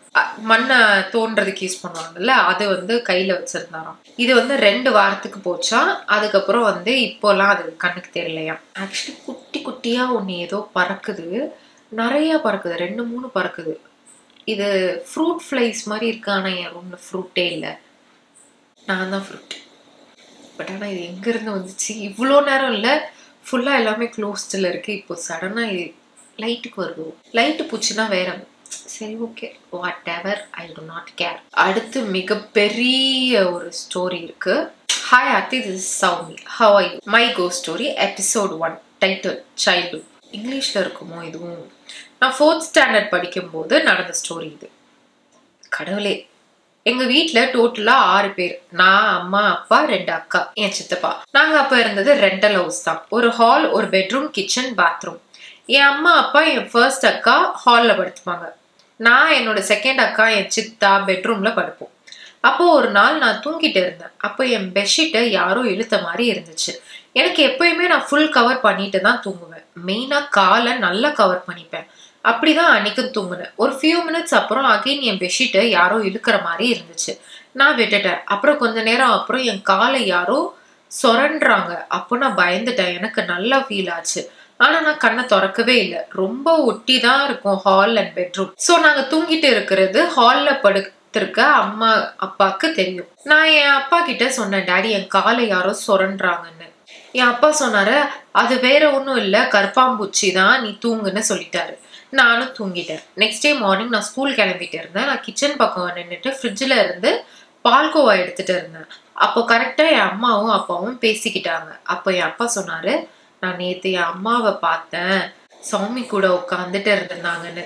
மண்ணை தோன்றதுக்கு யூஸ் பண்ணுவாங்கல்ல, அது வந்து கையில வச்சிருந்தாராம். இது வந்து 2 வாரத்துக்கு போச்சா. அதுக்கப்புறம் வந்து இப்போலாம் அது கண்ணுக்கு தெரியலையா. ஆக்சுவலி குட்டியா ஒண்ணு ஏதோ பறக்குது. நிறைய பறக்குது. 2-3 பறக்குது. இது ஃப்ரூட் ஃப்ளைஸ் மாதிரி இருக்கு. ஆனா என் ரூம்ல ஃப்ரூட்டே இல்லை. நான் தான் ஃப்ரூட். பட் ஆனா இது எங்க இருந்து வந்துச்சு? இவ்வளோ நேரம் இல்லை. ஃபுல்லா எல்லாமே க்ளோஸ்டில் இருக்கு. இப்போ சடனா இது லைட்டுக்கு வருது. லைட்டு பூச்சினா வேற. சரி, okay, whatever, I do not care. அடுத்து மிகப்பெரிய ஒரு ஸ்டோரி இருக்கு. Hi Aarthi, this is Soumi. How are you? My ghost story episode 1. Title childhood. இங்கிலீஷ்ல இருக்குமோ இதுவும்? நான் 4th ஸ்டாண்டர்ட் படிக்கும்போது நடந்த ஸ்டோரி இது. கடவுளே, எங்க வீட்டுல டோட்டலா 6 பேர். நான், அம்மா, அப்பா, 2 அக்கா, என் சித்தப்பா. நாங்க அப்ப இருந்தது ரெண்டல் ஹவுஸ் தான். ஒரு ஹால், ஒரு பெட்ரூம், கிச்சன், பாத்ரூம். என் அம்மா அப்பா, என் ஃபர்ஸ்ட் அக்கா ஹால்ல படுத்துப்பாங்க. நான், என்னோட செகண்ட் அக்கா, என் சித்தா பெட்ரூம்ல படுப்போம். அப்போ ஒரு நாள் நான் தூங்கிட்டு இருந்தேன். அப்போ என் பெட்ஷீட்டை யாரோ இழுத்த மாதிரி இருந்துச்சு. எனக்கு எப்பயுமே நான் ஃபுல் கவர் பண்ணிட்டு தான் தூங்குவேன். மெயினா காலை நல்லா கவர் பண்ணிப்பேன். அப்படிதான் அன்னைக்கும் தூங்குனேன். ஒரு ஃபியூ மினிட்ஸ் அப்புறம் அகைன் என் பெட்ஷீட்டை யாரோ இழுக்கிற மாதிரி இருந்துச்சு. நான் விட்டுட்டேன். அப்புறம் கொஞ்ச நேரம் அப்புறம் என் காலை யாரோ சொரண்டுறாங்க. அப்போ நான் பயந்துட்டேன். எனக்கு நல்லா ஃபீல் ஆச்சு. ஆனா நான் கண்ணை திறக்கவே இல்லை. ரொம்ப ஒட்டி தான் இருக்கும் ஹால் அண்ட் பெட்ரூம். ஸோ நாங்க தூங்கிட்டு இருக்கிறது ஹால்ல படுத்திருக்க அம்மா அப்பாவுக்கு தெரியும். நான் என் அப்பா கிட்ட சொன்னேன், டாடி என் காலை யாரோ சொரண்டுறாங்கன்னு. என் அப்பா சொன்னாரு, அது வேற ஒன்றும் இல்லை, கற்பாம்பூச்சி தான், நீ தூங்குன்னு சொல்லிட்டாரு. நானும் தூங்கிட்டேன். நெக்ஸ்ட் டே மார்னிங் நான் ஸ்கூல் கிளம்பிட்டு இருந்தேன். நான் கிச்சன் பக்கம் நின்றுட்டு ஃப்ரிட்ஜில் இருந்து பால்கோவா எடுத்துட்டு இருந்தேன். அப்போ கரெக்டா என் அம்மாவும் அப்பாவும் பேசிக்கிட்டாங்க. அப்போ என் அப்பா சொன்னாரு, நான் நேத்து என் அம்மாவை பார்த்தேன், சாமி கூட உட்காந்துட்டு இருந்தாங்கன்னு.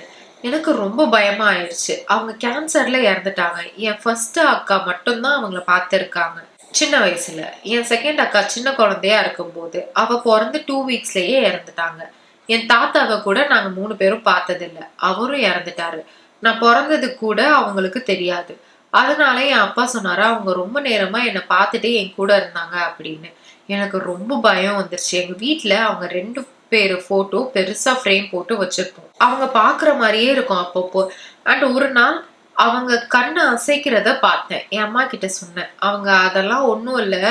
எனக்கு ரொம்ப பயமா ஆயிடுச்சு. அவங்க கேன்சர்ல இறந்துட்டாங்க. என் ஃபர்ஸ்ட் அக்கா மட்டும்தான் அவங்கள பார்த்துருக்காங்க சின்ன வயசுல. என் செகண்ட் அக்கா சின்ன குழந்தையா இருக்கும்போது, அவ பிறந்து 2 வீக்ஸ்லயே இறந்துட்டாங்க. என் தாத்தாவை கூட நாங்க 3 பேரும் பார்த்ததில்லை, அவரும் இறந்துட்டாரு. நான் பிறந்தது கூட அவங்களுக்கு தெரியாது. அதனால என் அப்பா சொன்னாரா, அவங்க ரொம்ப நேரமா என்னை பார்த்துட்டு என் கூட இருந்தாங்க அப்படின்னு. எனக்கு ரொம்ப பயம் வந்துருச்சு. எங்க வீட்டுல அவங்க 2 பேரு போட்டோ பெருசா ஃப்ரேம் போட்டு வச்சிருப்போம். அவங்க பாக்குற மாதிரியே இருக்கும் அப்பப்போ. அண்ட் ஒரு நாள் அவங்க கண்ணை அசைக்கிறத பார்த்தேன். என் அம்மா கிட்ட சொன்னேன். அவங்க அதெல்லாம் ஒன்றும் இல்லை,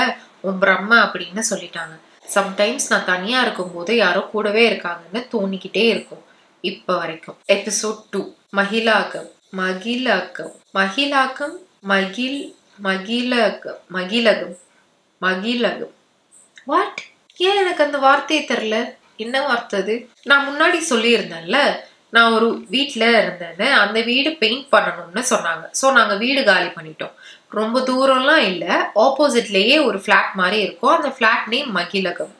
உன் பிரம்மை அப்படின்னு சொல்லிட்டாங்க. சம்டைம்ஸ் நான் தனியா இருக்கும்போது யாரோ கூடவே இருக்காங்கன்னு தோணிக்கிட்டே இருக்கும் இப்ப வரைக்கும். எபிசோட் 2 மகிழாகம். மகிழாகம் மகிழாகம் மகிழ் மகிழகம் மகிழகம் மகிழகம். வாட்? ஏன் எனக்கு அந்த வார்த்தையை தெரியல? என்ன வார்த்தை அது? நான் முன்னாடி சொல்லியிருந்தேன்ல, நான் ஒரு வீட்டுல இருந்தேன்னு. அந்த வீடு பெயிண்ட் பண்ணணும்னு சொன்னாங்க. ஸோ நாங்க வீடு காலி பண்ணிட்டோம். ரொம்ப தூரம்லாம் இல்லை, ஆப்போசிட்லயே ஒரு ஃபிளாட் மாதிரி இருக்கும். அந்த ஃபிளாட் நேம் மகிழகம்.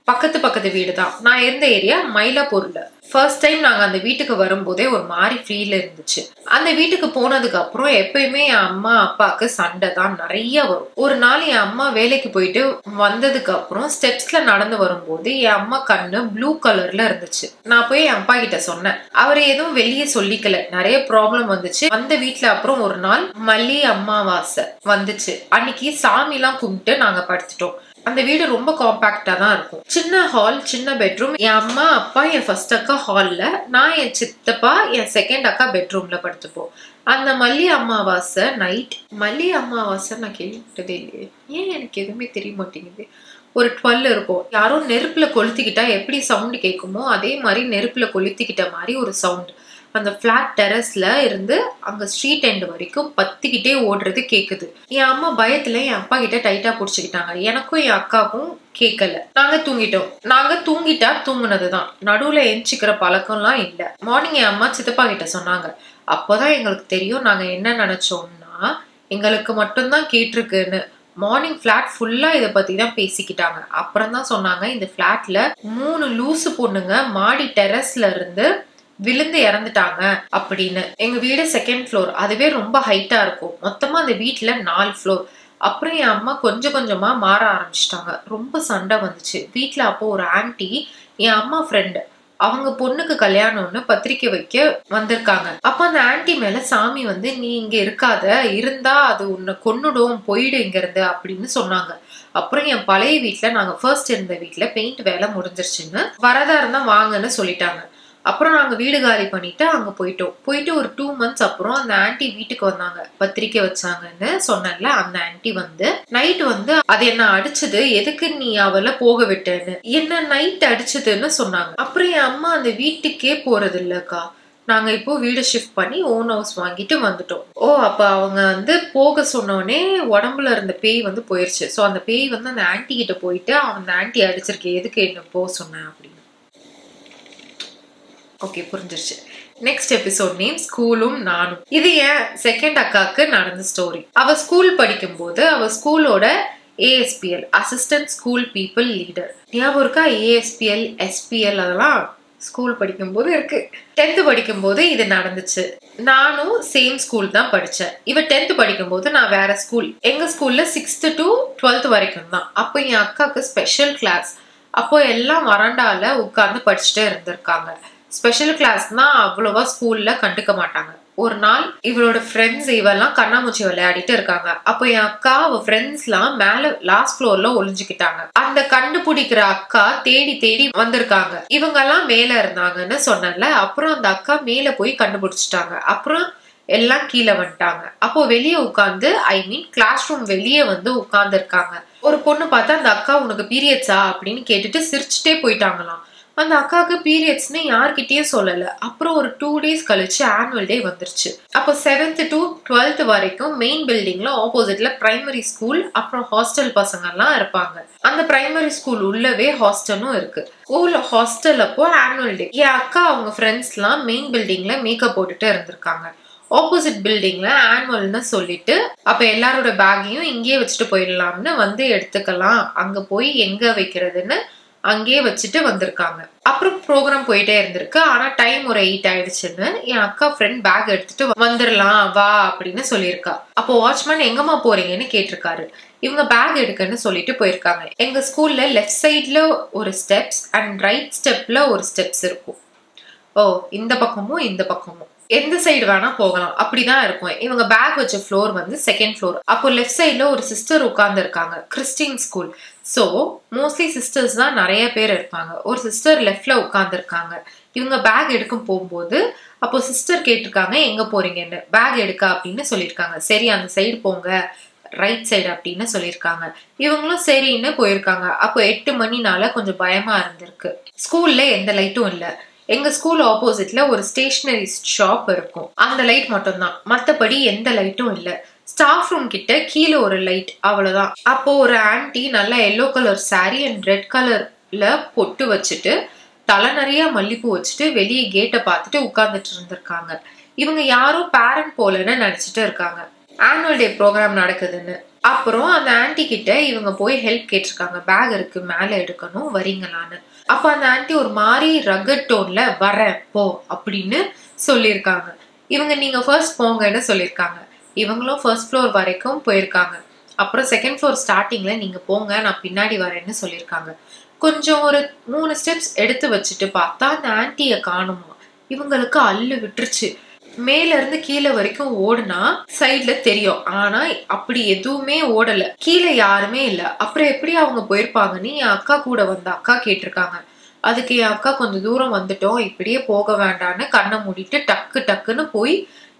பக்கத்து வீடு தான். நான் இருந்த ஏரியா மயிலாப்பூர்ல. ஃபர்ஸ்ட் டைம் நாங்க அந்த வீட்டுக்கு வரும்போதே ஒரு மாதிரி ஃபீல் இருந்துச்சு. அந்த வீட்டுக்கு போனதுக்கு அப்புறம் எப்பயுமே என் அம்மா அப்பாவுக்கு சண்டை தான் நிறைய வரும். ஒரு நாள் என் அம்மா வேலைக்கு போயிட்டு வந்ததுக்கு அப்புறம் ஸ்டெப்ஸ்ல நடந்து வரும்போது என் அம்மா கண்ணு ப்ளூ கலர்ல இருந்துச்சு. நான் போய் என் அப்பா கிட்ட சொன்னேன். அவர் எதுவும் வெளியே சொல்லிக்கல. நிறைய ப்ராப்ளம் வந்துச்சு. அந்த வீட்டுல அப்புறம் ஒரு நாள் மல்லி அம்மாவாசை வந்துச்சு. அன்னைக்கு சாமி எல்லாம் கும்பிட்டு நாங்க படுத்துட்டோம். அந்த வீடு ரொம்ப காம்பாக்டா தான் இருக்கும். சின்ன ஹால், சின்ன பெட்ரூம். என் அம்மா அப்பா, என் ஃபர்ஸ்ட் அக்கா ஹால்ல, நான் என் சித்தப்பா, என் செகண்ட் அக்கா பெட்ரூம்ல படுத்துப்போம். அந்த மல்லி அமாவாசை நைட். மல்லி அமாவாசை நான் கேள்விப்பட்டதே இல்லையே, ஏன் எனக்கு எதுவுமே தெரிய மாட்டேங்குது. ஒரு 12 இருக்கும். யாரும் நெருப்புல கொளுத்திக்கிட்டா எப்படி சவுண்ட் கேட்குமோ அதே மாதிரி நெருப்புல கொளுத்திக்கிட்ட மாதிரி ஒரு சவுண்ட். அந்த பிளாட் டெரஸ்ல இருந்து அங்க ஸ்ட்ரீட் எண்ட் வரைக்கும் பத்திக்கிட்டே ஓடுறது கேக்குது. என் அம்மா பயத்துல என் அப்பா கிட்ட டைட்டா புடிச்சுக்கிட்டாங்க. எனக்கும் என் அக்காவுக்கும் கேட்கல. நாங்க தூங்கிட்டோம். நாங்க தூங்கிட்டா தூங்குனதுதான், நடுவுல எந்திரிக்கிற பழக்கம்லாம் இல்ல. மார்னிங் என் அம்மா சித்தப்பா கிட்ட சொன்னாங்க. அப்போதான் எங்களுக்கு தெரியும் நாங்க என்ன நினைச்சோம்னா, எங்களுக்கு மட்டும்தான் கேட்டிருக்குன்னு. மார்னிங் பிளாட் ஃபுல்லா இதை பத்தி தான் பேசிக்கிட்டாங்க. அப்புறம் தான் சொன்னாங்க, இந்த பிளாட்ல 3 லூசு பொண்ணுங்க மாடி டெரஸ்ல இருந்து விழுந்து இறந்துட்டாங்க அப்படின்னு. எங்க வீடு செகண்ட் ஃப்ளோர். அதுவே ரொம்ப ஹைட்டா இருக்கும். மொத்தமா அந்த வீட்டுல 4 ஃப்ளோர். அப்புறம் என் அம்மா கொஞ்சம் கொஞ்சமா மாற ஆரம்பிச்சிட்டாங்க. ரொம்ப சண்டை வந்துச்சு வீட்டுல. அப்போ ஒரு ஆன்டி, என் அம்மா ஃப்ரெண்டு, அவங்க பொண்ணுக்கு கல்யாணம்னு பத்திரிக்கை வைக்க வந்திருக்காங்க. அப்ப அந்த ஆன்டி மேல சாமி வந்து, நீ இங்க இருக்காத, இருந்தா அது உன்னை கொன்னுடும், போயிடு இங்க இருந்து அப்படின்னு சொன்னாங்க. அப்புறம் என் பழைய வீட்டுல, நாங்க ஃபர்ஸ்ட் இருந்த வீட்டுல பெயிண்ட் வேலை முடிஞ்சிருச்சுன்னு, வரதா இருந்தா வாங்கன்னு சொல்லிட்டாங்க. அப்புறம் நாங்க வீடு காலி பண்ணிட்டு அங்க போயிட்டோம். போயிட்டு ஒரு 2 months அப்புறம் அந்த ஆன்டி வீட்டுக்கு வந்தாங்க. பத்திரிக்கை வச்சாங்கன்னு சொன்னேன்ல, அந்த ஆன்டி வந்து நைட் வந்து அது என்ன அடிச்சது, எதுக்கு நீ அவளை போக விட்டேன்னு, என்ன நைட் அடிச்சதுன்னு சொன்னாங்க. அப்புறம் என் அம்மா அந்த வீட்டுக்கே போறது இல்லக்கா, நாங்க இப்போ வீடு ஷிஃப்ட் பண்ணி ஓன் ஹவுஸ் வாங்கிட்டு வந்துட்டோம். ஓ, அப்ப அவங்க வந்து போக சொன்னோடனே உடம்புல இருந்த பேய் வந்து போயிருச்சு. சோ அந்த பேய் வந்து அந்த ஆன்டி கிட்ட போயிட்டு, அந்த ஆன்டி அடிச்சிருக்கேன், எதுக்கு என்ன போக சொன்னேன் அப்படின்னு. ஓகே, புரிஞ்சிருச்சு. நெக்ஸ்ட் எபிசோட் நேம் ஸ்கூலும் நானும். இது என் செகண்ட் அக்காக்கு நடந்த ஸ்டோரி. அவ ஸ்கூல் படிக்கும் போது அவ ஸ்கூலோட ASPL, assistant school people leader. ஞாபகம் இருக்கா? ASPL, SPL அதெல்லாம் ஸ்கூல் படிக்கும் போது இருக்கு. 10th படிக்கும் போது இது நடந்துச்சு. நானும் சேம் ஸ்கூல் தான் படிச்சேன். இவ 10th படிக்கும் போது நான் வேற ஸ்கூல். எங்க ஸ்கூல்ல 6th to 12th வரைக்கும் தான். அப்போ என் அக்காவுக்கு ஸ்பெஷல் கிளாஸ். அப்போ எல்லாம் வராண்டால உட்கார்ந்து படிச்சுட்டே இருந்திருக்காங்க. ஸ்பெஷல் கிளாஸ்னா அவ்வளவா ஸ்கூல்ல கண்டுக்க மாட்டாங்க. ஒரு நாள் இவளோட ஃப்ரெண்ட்ஸ் இவெல்லாம் கண்ணாமூச்சி விளையாடிட்டு இருக்காங்க. அப்போ என் அக்கா அவ ஃப்ரெண்ட்ஸ் எல்லாம் மேல லாஸ்ட் ஃப்ளோர்ல ஒளிஞ்சுக்கிட்டாங்க. அந்த கண்டுபிடிக்கிற அக்கா தேடி தேடி வந்திருக்காங்க. இவங்க எல்லாம் மேல இருந்தாங்கன்னு சொன்னல. அப்புறம் அந்த அக்கா மேல போய் கண்டுபிடிச்சிட்டாங்க. அப்புறம் எல்லாம் கீழே வந்துட்டாங்க. அப்போ வெளியே உட்கார்ந்து கிளாஸ் ரூம் வெளியே வந்து உட்கார்ந்து இருக்காங்க. ஒரு பொண்ணு பார்த்தா அந்த அக்கா உனக்கு பீரியட்ஸா அப்படின்னு கேட்டுட்டு சிரிச்சுட்டே போயிட்டாங்களாம். அந்த அக்காவுக்கு பீரியட்ஸ்னு யார்கிட்டயும் சொல்லல. அப்புறம் ஒரு 2 days கழிச்சு ஆனுவல் டே வந்துருச்சு. அப்போ 7th to 12th வரைக்கும் மெயின் பில்டிங்ல ஆப்போசிட்ல பிரைமரி ஸ்கூல் அப்புறம் ஹாஸ்டல் பசங்க எல்லாம் இருப்பாங்க. அந்த பிரைமரி ஸ்கூல் உள்ளவே ஹாஸ்டலும் இருக்கு. ஸ்கூல் ஹாஸ்டல் அப்போ ஆனுவல் டே என் அக்கா அவங்க ஃப்ரெண்ட்ஸ் எல்லாம் மெயின் பில்டிங்ல மேக்கப் போட்டுட்டு இருந்திருக்காங்க. ஆப்போசிட் பில்டிங்ல ஆனுவல்னு சொல்லிட்டு அப்ப எல்லாரோட பேக்கையும் இங்கேயே வச்சுட்டு போயிடலாம்னு வந்து எடுத்துக்கலாம், அங்க போய் எங்க வைக்கிறதுன்னு அங்கேயே வச்சுட்டு வந்திருக்காங்க. அப்புறம் ப்ரோக்ராம் போயிட்டே இருந்திருக்கு. ஆனா டைம் ஒரு 8 ஆயிடுச்சுன்னு என் அக்கா ஃப்ரெண்ட் பேக் எடுத்துட்டு வந்துடலாம் வா அப்படின்னு சொல்லியிருக்கா. அப்போ வாட்ச்மேன் எங்கம்மா போறீங்கன்னு கேட்டிருக்காரு. இவங்க பேக் எடுக்கன்னு சொல்லிட்டு போயிருக்காங்க. எங்க ஸ்கூல்ல லெஃப்ட் சைட்ல ஒரு ஸ்டெப்ஸ் அண்ட் ரைட் ஸ்டெப்ல ஒரு ஸ்டெப்ஸ் இருக்கும். ஓ, இந்த பக்கமும் இந்த பக்கமும் எந்த சைடு வேணா போகலாம், அப்படிதான் இருக்கும். இவங்க பேக் வச்ச ஃப்ளோர் வந்து 2nd floor. அப்போ லெஃப்ட் சைட்ல ஒரு சிஸ்டர் உட்கார்ந்து இருக்காங்க. Christian school, so mostly sisters தான் நிறைய பேர் இருப்பாங்க. ஒரு சிஸ்டர் லெஃப்ட்ல உட்கார்ந்து இருக்காங்க. இவங்க பேக் எடுக்கும் போகும்போது அப்போ சிஸ்டர் கேட்டிருக்காங்க எங்க போறீங்கன்னு. பேக் எடுக்க அப்படின்னு சொல்லியிருக்காங்க. சரி அந்த சைடு போங்க, ரைட் சைடு அப்படின்னு சொல்லியிருக்காங்க. இவங்களும் சரின்னு போயிருக்காங்க. அப்போ 8 மணினால கொஞ்சம் பயமா இருந்திருக்கு. ஸ்கூல்ல எந்த லைட்டும் இல்லை. எங்க ஸ்கூல் ஆப்போசிட்ல ஒரு ஸ்டேஷனரி ஷாப் இருக்கும். அந்த லைட் மட்டும் தான், மற்றபடி எந்த லைட்டும் இல்லை. ஸ்டாஃப் ரூம் கிட்ட கீழே ஒரு லைட், அவ்வளவுதான். அப்போ ஒரு ஆன்டி நல்ல yellow colour sorry and red கலர்ல பொட்டு வச்சுட்டு தலை நிறைய மல்லிப்பூ வச்சுட்டு வெளியே கேட்டை பார்த்துட்டு உட்கார்ந்துட்டு இருந்திருக்காங்க. இவங்க யாரும் பேரண்ட் போலன்னு நினைச்சிட்டு இருக்காங்க, ஆனுவல் டே ப்ரோக்ராம் நடக்குதுன்னு. அப்புறம் அந்த ஆன்டி கிட்ட இவங்க போய் ஹெல்ப் கேட்டிருக்காங்க. பேக் இருக்கு மேல எடுக்கணும், வரீங்களான்னு. அப்ப அந்த ஆன்டி ஒரு மாதிரி ரகட் டோன்ல வரேன் போ அப்படின்னு சொல்லியிருக்காங்க. இவங்க நீங்க ஃபர்ஸ்ட் போங்கன்னு சொல்லியிருக்காங்க. இவங்களும் ஃபர்ஸ்ட் ஃப்ளோர் வரைக்கும் போயிருக்காங்க. அப்புறம் 2nd floor ஸ்டார்டிங்ல நீங்க போங்க, நான் பின்னாடி வரேன்னு சொல்லியிருக்காங்க. கொஞ்சம் ஒரு 3 ஸ்டெப்ஸ் எடுத்து வச்சுட்டு பார்த்தா அந்த ஆன்டியை காணுமா. இவங்களுக்கு அள்ளு விட்டுருச்சு. மேல இருந்து கீழே வரைக்கும் ஓடுனா சைட்ல தெரியும், ஆனா அப்படி எதுவுமே ஓடல. கீழே யாருமே இல்ல. அப்புறம் எப்படி அவங்க போயிருப்பாங்கன்னு என் அக்கா கூட வந்த அக்கா கேட்டிருக்காங்க. அதுக்கு என் அக்கா கொஞ்சம் தூரம் வந்துட்டோம், இப்படியே போக வேண்டான்னு கண்ணை மூடிட்டு டக்கு டக்குன்னு போய்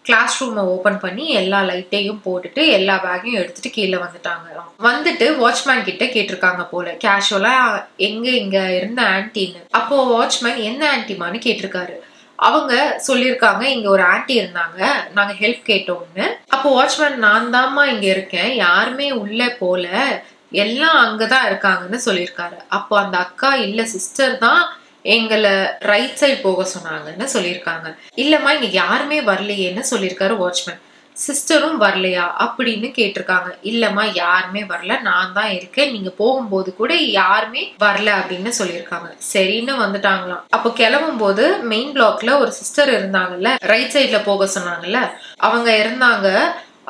கிளாஸ் ரூமை ஓபன் பண்ணி எல்லா லைட்டையும் போட்டுட்டு எல்லா பேக்கையும் எடுத்துட்டு கீழே வந்துட்டாங்க. வந்துட்டு வாட்ச்மேன் கிட்ட கேட்டிருக்காங்க போல கேஷுவலா எங்க இங்க இருந்த ஆன்டின்னு. அப்போ வாட்ச்மேன் என்ன ஆன்டிமான்னு கேட்டிருக்காரு. அவங்க சொல்லியிருக்காங்க இங்க ஒரு ஆன்டி இருந்தாங்க, நாங்க ஹெல்ப் கேட்டோம்னு. அப்போ வாட்ச்மேன் நான் தான்மா இங்க இருக்கேன், யாருமே உள்ள போல, எல்லாம் அங்கதான் இருக்காங்கன்னு சொல்லியிருக்காரு. அப்போ அந்த அக்கா இல்ல சிஸ்டர் தான் எங்களை ரைட் சைடு போக சொன்னாங்கன்னு சொல்லியிருக்காங்க. இல்லம்மா இங்க யாருமே வரலையேன்னு சொல்லியிருக்காரு வாட்ச்மேன். சிஸ்டரும் வரலையா அப்படின்னு கேட்டிருக்காங்க. இல்லம்மா யாருமே வரல, நான் தான் இருக்கேன், நீங்க போகும்போது கூட யாருமே வரல அப்படின்னு சொல்லியிருக்காங்க. சரின்னு வந்துட்டாங்களாம். அப்போ கிளம்பும் போது மெயின் பிளாக்ல ஒரு சிஸ்டர் இருந்தாங்கல்ல, ரைட் சைட்ல போக சொன்னாங்கல்ல, அவங்க இருந்தாங்க.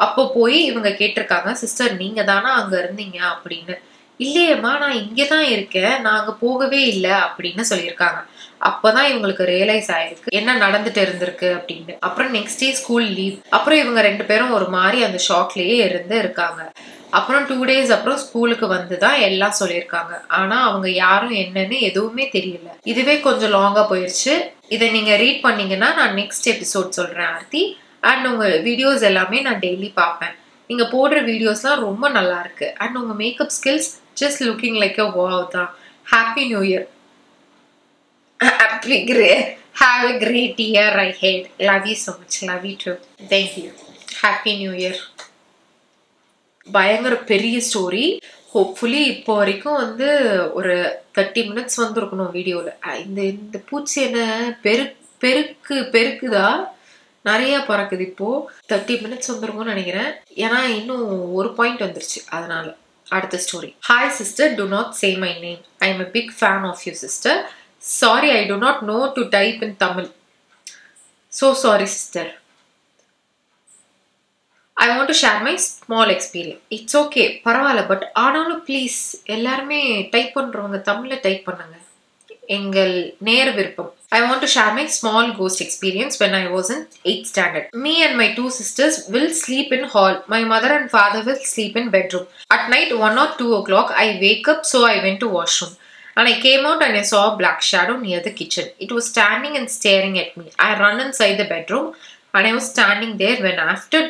அப்போ போய் இவங்க கேட்டிருக்காங்க சிஸ்டர் நீங்க தானா அங்க இருந்தீங்க அப்படின்னு. இல்லையம்மா நான் இங்கதான் இருக்கேன், நான் அங்க போகவே இல்லை அப்படின்னு சொல்லியிருக்காங்க. அப்பதான் இவங்களுக்கு ரியலைஸ் ஆயிருக்கு என்ன நடந்துட்டு இருந்திருக்கு அப்படின்னு. அப்புறம் நெக்ஸ்ட் டே ஸ்கூல் லீவ். அப்புறம் இவங்க 2 பேரும் ஒரு மாதிரி அந்த ஷாக்லயே இருக்காங்க. அப்புறம் 2 days அப்புறம் ஸ்கூலுக்கு வந்துதான் எல்லாம் சொல்லியிருக்காங்க. ஆனா அவங்க யாரும் என்னன்னு எதுவுமே தெரியல. இதுவே கொஞ்சம் லாங்கா போயிருச்சு. இதை நீங்க ரீட் பண்ணீங்கன்னா நான் நெக்ஸ்ட் எபிசோட் சொல்றேன் ஆர்த்தி. அண்ட் உங்க வீடியோஸ் எல்லாமே நான் டெய்லி பார்ப்பேன். நீங்க போடுற வீடியோஸ்லாம் ரொம்ப நல்லா இருக்கு. அண்ட் உங்க makeup skills just looking like a wow தான். Happy New Year. Have a great year ahead. Love you so much. Love you too. Thank you. Happy New Year. பயங்கர பெரிய ஸ்டோரி. ஹோப்ஃபுல்லி இப்போ வரைக்கும் வந்து ஒரு 30 minutes வந்துருக்கணும் வீடியோல. இந்த பூச்சி என்ன பெருக்குதா நிறைய பறக்குது. இப்போ 30 minutes வந்துருக்கும்னு நினைக்கிறேன். ஏன்னா இன்னும் ஒரு பாயிண்ட் வந்துருச்சு அதனால. அடுத்த story. Hi sister, do not say my name. I am a big fan of you sister. Sorry, I do not know to type in Tamil. So sorry sister. I want to share my small experience. It's okay, பரவாயில்ல. But ஆனாலும் please எல்லாருமே type பண்றவங்க தமிழ்ல type பண்ணுங்க, எங்கள் நேர விருப்பம். I want to share my small ghost experience when I was in 8th standard. Me and my 2 sisters will sleep in hall. My mother and father will sleep in bedroom. At night 1 or 2 o'clock I wake up, so I went to washroom. And I came out and I saw a black shadow near the kitchen. It was standing and staring at me. I run inside the bedroom. And I was standing there when after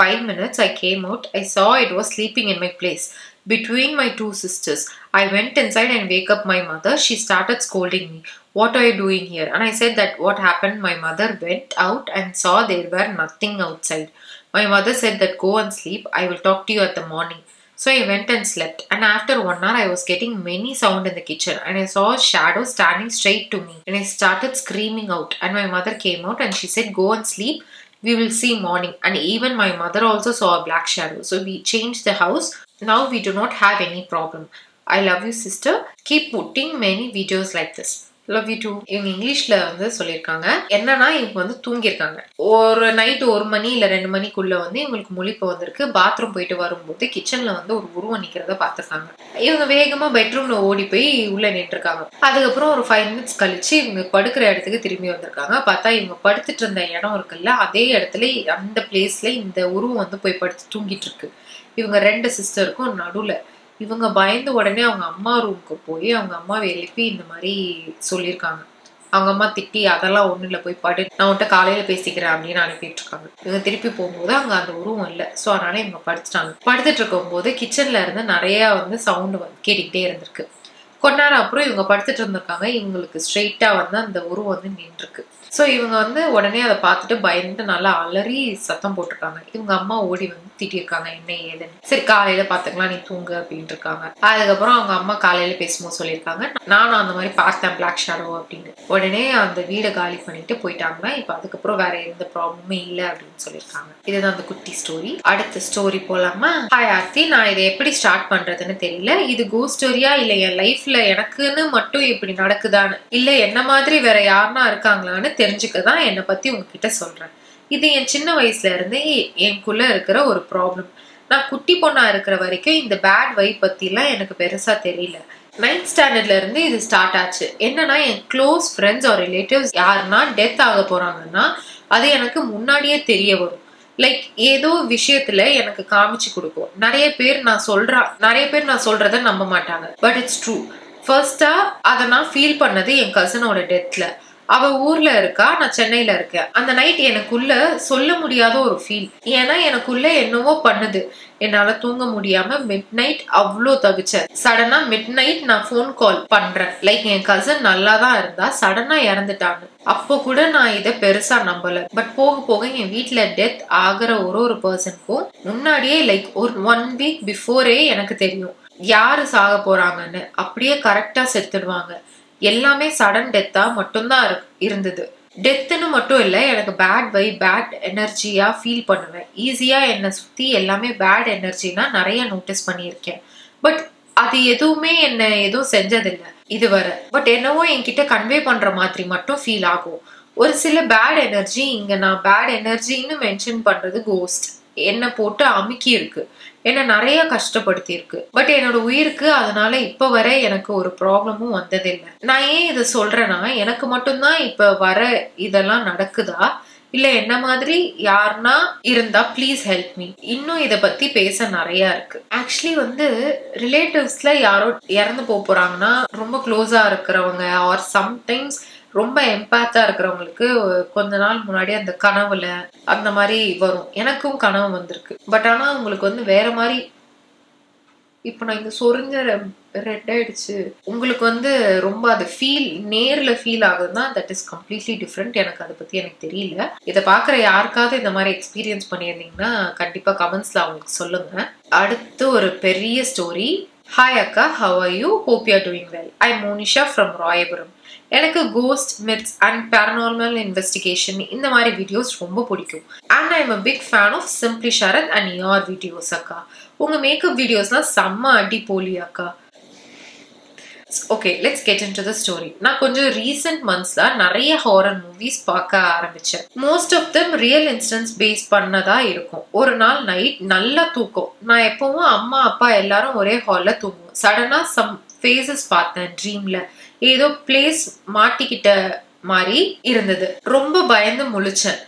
5 minutes I came out. I saw it was sleeping in my place between my two sisters. I went inside and wake up my mother. She started scolding me. What are you doing here? And I said that what happened. My mother went out and saw there were nothing outside. My mother said that go and sleep. I will talk to you at the morning. So I went and slept, and after 1 hour I was getting many sound in the kitchen, and I saw a shadow standing straight to me, and I started screaming out, and my mother came out and she said go and sleep, we will see morning. And even my mother also saw a black shadow. So we changed the house. Now we do not have any problem. I love you sister. Keep putting many videos like this. Love you too. இவங்க இங்கிலீஷ்ல வந்து சொல்லியிருக்காங்க. என்னன்னா இவங்க வந்து தூங்கியிருக்காங்க. ஒரு night 1 மணி இல்ல 2 மணிக்குள்ள வந்து இவங்களுக்கு முழிப்பு வந்திருக்கு. பாத்ரூம் போயிட்டு வரும்போது கிச்சன்ல வந்து ஒரு உருவம் நிக்கிறத பார்த்திருக்காங்க. இவங்க வேகமா பெட்ரூம்ல ஓடி போய் உள்ள நின்றுருக்காங்க. அதுக்கப்புறம் ஒரு 5 மினிட்ஸ் கழிச்சு இவங்க படுக்கிற இடத்துக்கு திரும்பி வந்திருக்காங்க. பார்த்தா இவங்க படுத்துட்டு இருந்த இடம் இருக்குல்ல, அதே இடத்துல அந்த பிளேஸ்ல இந்த உருவம் வந்து போய் படுத்து தூங்கிட்டு இருக்கு. இவங்க 2 சிஸ்டருக்கும் நடுவுல. இவங்க பயந்து உடனே அவங்க அம்மா ரூமுக்கு போய் அவங்க அம்மாவை எழுப்பி இந்த மாதிரி சொல்லியிருக்காங்க. அவங்க அம்மா திட்டி அதெல்லாம் ஒன்றும் இல்லை, போய் படு, நான் உன்கிட்ட காலையில் பேசிக்கிறேன் அப்படின்னு அனுப்பிட்டு இருக்காங்க. இவங்க திருப்பி போகும்போது அங்கே அந்த உருவம் இல்லை. ஸோ அதனால இவங்க படுத்துட்டாங்க. படுத்துட்டு இருக்கும்போது கிச்சன்ல இருந்து நிறைய வந்து சவுண்டு வந்து கேட்டுக்கிட்டே இருந்திருக்கு. கொஞ்ச நேரம் அப்புறம் இவங்க படுத்துட்டு இருந்திருக்காங்க. இவங்களுக்கு ஸ்ட்ரெயிட்டா வந்து அந்த உருவம் வந்து நின்றுருக்கு. ஸோ இவங்க வந்து உடனே அதை பார்த்துட்டு பயந்து நல்லா அலறி சத்தம் போட்டிருக்காங்க. இவங்க அம்மா ஓடி வந்து திட்டிருக்காங்க என்ன ஏதுன்னு. சரி காலையில பாத்துக்கலாம், நீ தூங்கு அப்படின்ட்டு இருக்காங்க. அதுக்கப்புறம் அவங்க அம்மா காலையில பேசும்போது சொல்லியிருக்காங்க நானும் அந்த மாதிரி பார்த்தேன் பிளாக் ஷேடோ அப்படின்னு. உடனே அந்த வீடை காலி பண்ணிட்டு போயிட்டாங்கன்னா இப்ப அதுக்கப்புறம் வேற எந்த ப்ராப்ளமே இல்லை அப்படின்னு சொல்லியிருக்காங்க. இதுதான் அந்த குட்டி ஸ்டோரி. அடுத்த ஸ்டோரி போலாமா? ஹாய் ஆர்த்தி, நான் இதை எப்படி ஸ்டார்ட் பண்றதுன்னு தெரியல. இது கோ ஸ்டோரியா இல்ல என் லைஃப்ல எனக்குன்னு மட்டும் இப்படி நடக்குதான்னு, இல்ல என்ன மாதிரி வேற யாருன்னா இருக்காங்களான்னு தெரிஞ்சுக்கதான் என்னை பத்தி உங்ககிட்ட சொல்றேன். இது என் சின்ன வயசுல இருந்து எனக்குள்ள இருக்கிற ஒரு ப்ராப்ளம். நான் குட்டி பொண்ணா இருக்கிற வரைக்கும் இந்த பேட் வைப் பத்தி எல்லாம் எனக்கு பெருசா தெரியல. 9th ஸ்டாண்டர்ட்ல இருந்து இது ஸ்டார்ட் ஆச்சு. என்னன்னா என் க்ளோஸ் ஃப்ரெண்ட்ஸ் ஆர் ரிலேட்டிவ்ஸ் யாருன்னா டெத் ஆக போறாங்கன்னா அது எனக்கு முன்னாடியே தெரிய வரும். லைக் ஏதோ விஷயத்துல எனக்கு காமிச்சு கொடுக்கும். நிறைய பேர் நான் சொல்றத நம்ப மாட்டாங்க. But it's true. ஃபர்ஸ்டா அதை நான் ஃபீல் பண்ணது என் கசினோட டெத்ல. அவ ஊர்ல இருக்கா, நான் சென்னையில இருக்கேன். அந்த நைட் எனக்குள்ள சொல்ல முடியாத ஒரு ஃபீல். ஏன்னா எனக்குள்ள என்னவோ பண்ணுது. என்னால தூங்க முடியாம மிட் நைட் அவ்வளோ தவிச்சேன். சடனா மிட் நைட் நான் போன் கால் பண்றேன். லைக் என் கசன் நல்லா தான் இருந்தா சடனா இறந்துட்டாங்க. அப்போ கூட நான் இதை பெருசா நம்பல. பட் போக போக என் வீட்டுல டெத் ஆகிற ஒரு பர்சனுக்கும் முன்னாடியே லைக் ஒரு 1 வீக் பிஃபோரே எனக்கு தெரியும் யாரு சாக போறாங்கன்னு. அப்படியே கரெக்டா செத்துடுவாங்க. எல்லாமே சடன் டெத்தா மட்டும்தான் இருந்தது. டெத்துன்னு மட்டும் இல்லை, எனக்கு பேட் வைப் பேட் எனர்ஜியா ஃபீல் பண்ணுவேன். ஈஸியா என்னை சுத்தி எல்லாமே பேட் எனர்ஜினா நிறைய நோட்டீஸ் பண்ணியிருக்கேன். பட் அது எதுவுமே என்ன எதுவும் செஞ்சதில்லை இதுவரை. பட் என்னவோ என்கிட்ட கன்வே பண்ற மாதிரி மட்டும் ஃபீல் ஆகும். ஒரு சில பேட் எனர்ஜி, இங்க நான் பேட் எனர்ஜின்னு மென்ஷன் பண்றது கோஸ்ட், என்ன போட்டு அமுக்கி இருக்கு, என்ன நிறைய கஷ்டப்படுத்தி இருக்கு. பட் என்னோட உயிருக்கு அதனால இப்ப வர எனக்கு ஒரு ப்ராப்ளமும் வந்ததில்லை. நான் ஏன் இதை சொல்றேன்னா எனக்கு மட்டும்தான் இப்ப வர இதெல்லாம் நடக்குதா இல்ல என்ன மாதிரி யாருன்னா இருந்தா ப்ளீஸ் ஹெல்ப் மீ. இன்னும் இதை பத்தி பேச நிறைய இருக்கு. ஆக்சுவலி வந்து ரிலேட்டிவ்ஸ்ல யாரோ இறந்து போறாங்கன்னா ரொம்ப க்ளோஸா இருக்கிறவங்க ஆர் சம்டைம்ஸ் ரொம்ப எம்பாத்தா இருக்கிறவங்களுக்கு கொஞ்ச நாள் முன்னாடி அந்த கனவுல அந்த மாதிரி வரும். எனக்கும் கனவு வந்திருக்கு. பட் ஆனா உங்களுக்கு வந்து வேற மாதிரி. இப்ப நான் இங்க சொரிஞ்ச ரெட் ஆயிடுச்சு. உங்களுக்கு வந்து ரொம்ப அது ஃபீல் நேர்ல ஃபீல் ஆகுதுன்னா தட் இஸ் கம்ப்ளீட்லி டிஃப்ரெண்ட். எனக்கு அதை பத்தி எனக்கு தெரியல. இதை பாக்குற யாருக்காவது இந்த மாதிரி எக்ஸ்பீரியன்ஸ் பண்ணியிருந்தீங்கன்னா கண்டிப்பா கமெண்ட்ஸ்ல அவங்களுக்கு சொல்லுங்க. அடுத்து ஒரு பெரிய ஸ்டோரி. ஹாய் அக்கா, how are you? Hope you are doing well. I am Monisha from Royapuram. எனக்கு ghost myths and paranormal investigation இந்த மாதிரி வீடியோஸ் ரொம்ப பிடிக்கும். And I am a big fan of simply Sharath and your videos அக்கா. உங்க மேக்கப் வீடியோஸ்லாம் செம்ம அடி போலி அக்கா. Okay, let's get into the story. நான் கொஞ்சம் ரீசெண்ட் மந்த்ஸ்ல நிறைய ஹாரர் மூவிஸ் பார்க்க ஆரம்பிச்சேன். Most of them real incidents base பண்ணதா இருக்கும். ஒரு நாள் நைட் நல்லா தூக்கம். நான் எப்பவும் அம்மா அப்பா எல்லாரும் ஒரே ஹால்ல தூங்குவோம். சடனா சம் ஃபேஸஸ் பார்த்தேன் ட்ரீம்ல. ஏதோ பிளேஸ் மாட்டிக்கிட்ட மாதிரி இருந்தது. ரொம்ப பயந்து முழிச்சேன்.